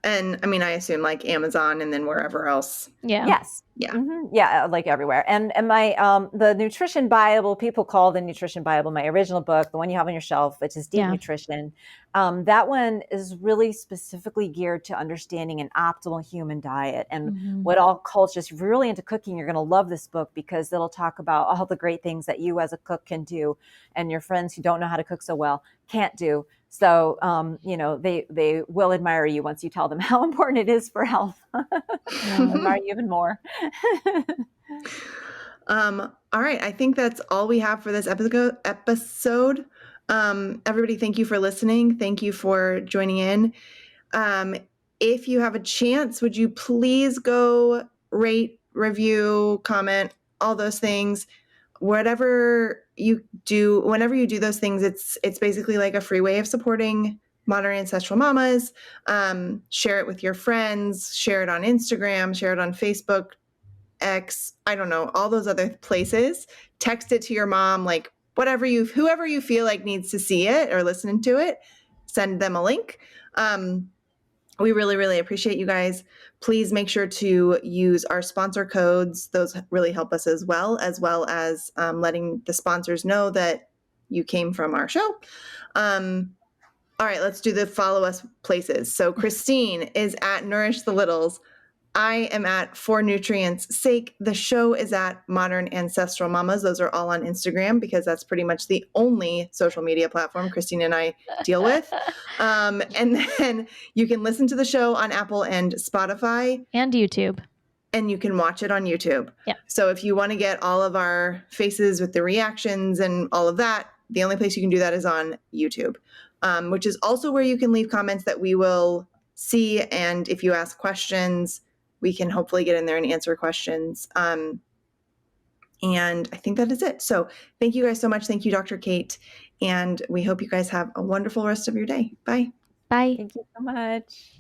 And I mean, I assume like Amazon and then wherever else. Yeah. Yes. Yeah. Mm-hmm. Yeah. Like everywhere. And my, the Nutrition Bible, people call the Nutrition Bible my original book, the one you have on your shelf, which is Deep Nutrition. That one is really specifically geared to understanding an optimal human diet and what all cultures. If you're really into cooking, you're going to love this book, because it'll talk about all the great things that you as a cook can do and your friends who don't know how to cook so well can't do. So, they will admire you once you tell them how important it is for health. Admire you even more. All right. I think that's all we have for this episode. Everybody, thank you for listening. Thank you for joining in. If you have a chance, would you please go rate, review, comment, all those things? Whatever you do, whenever you do those things, it's basically like a free way of supporting Modern Ancestral Mamas. Share it with your friends, share it on Instagram, share it on Facebook, X, I don't know, all those other places. Text it to your mom, like whoever you feel like needs to see it or listen to it, send them a link. We really, really appreciate you guys. Please make sure to use our sponsor codes. Those really help us as well as letting the sponsors know that you came from our show. All right, let's do the follow us places. So Christine is at Nourish the Littles. I am at For Nutrients' Sake. The show is at Modern Ancestral Mamas. Those are all on Instagram, because that's pretty much the only social media platform Christine and I deal with. And then you can listen to the show on Apple and Spotify. And YouTube. And you can watch it on YouTube. Yeah. So if you want to get all of our faces with the reactions and all of that, the only place you can do that is on YouTube, which is also where you can leave comments that we will see. And if you ask questions, we can hopefully get in there and answer questions. And I think that is it. So thank you guys so much. Thank you, Dr. Cate. And we hope you guys have a wonderful rest of your day. Bye. Bye. Thank you so much.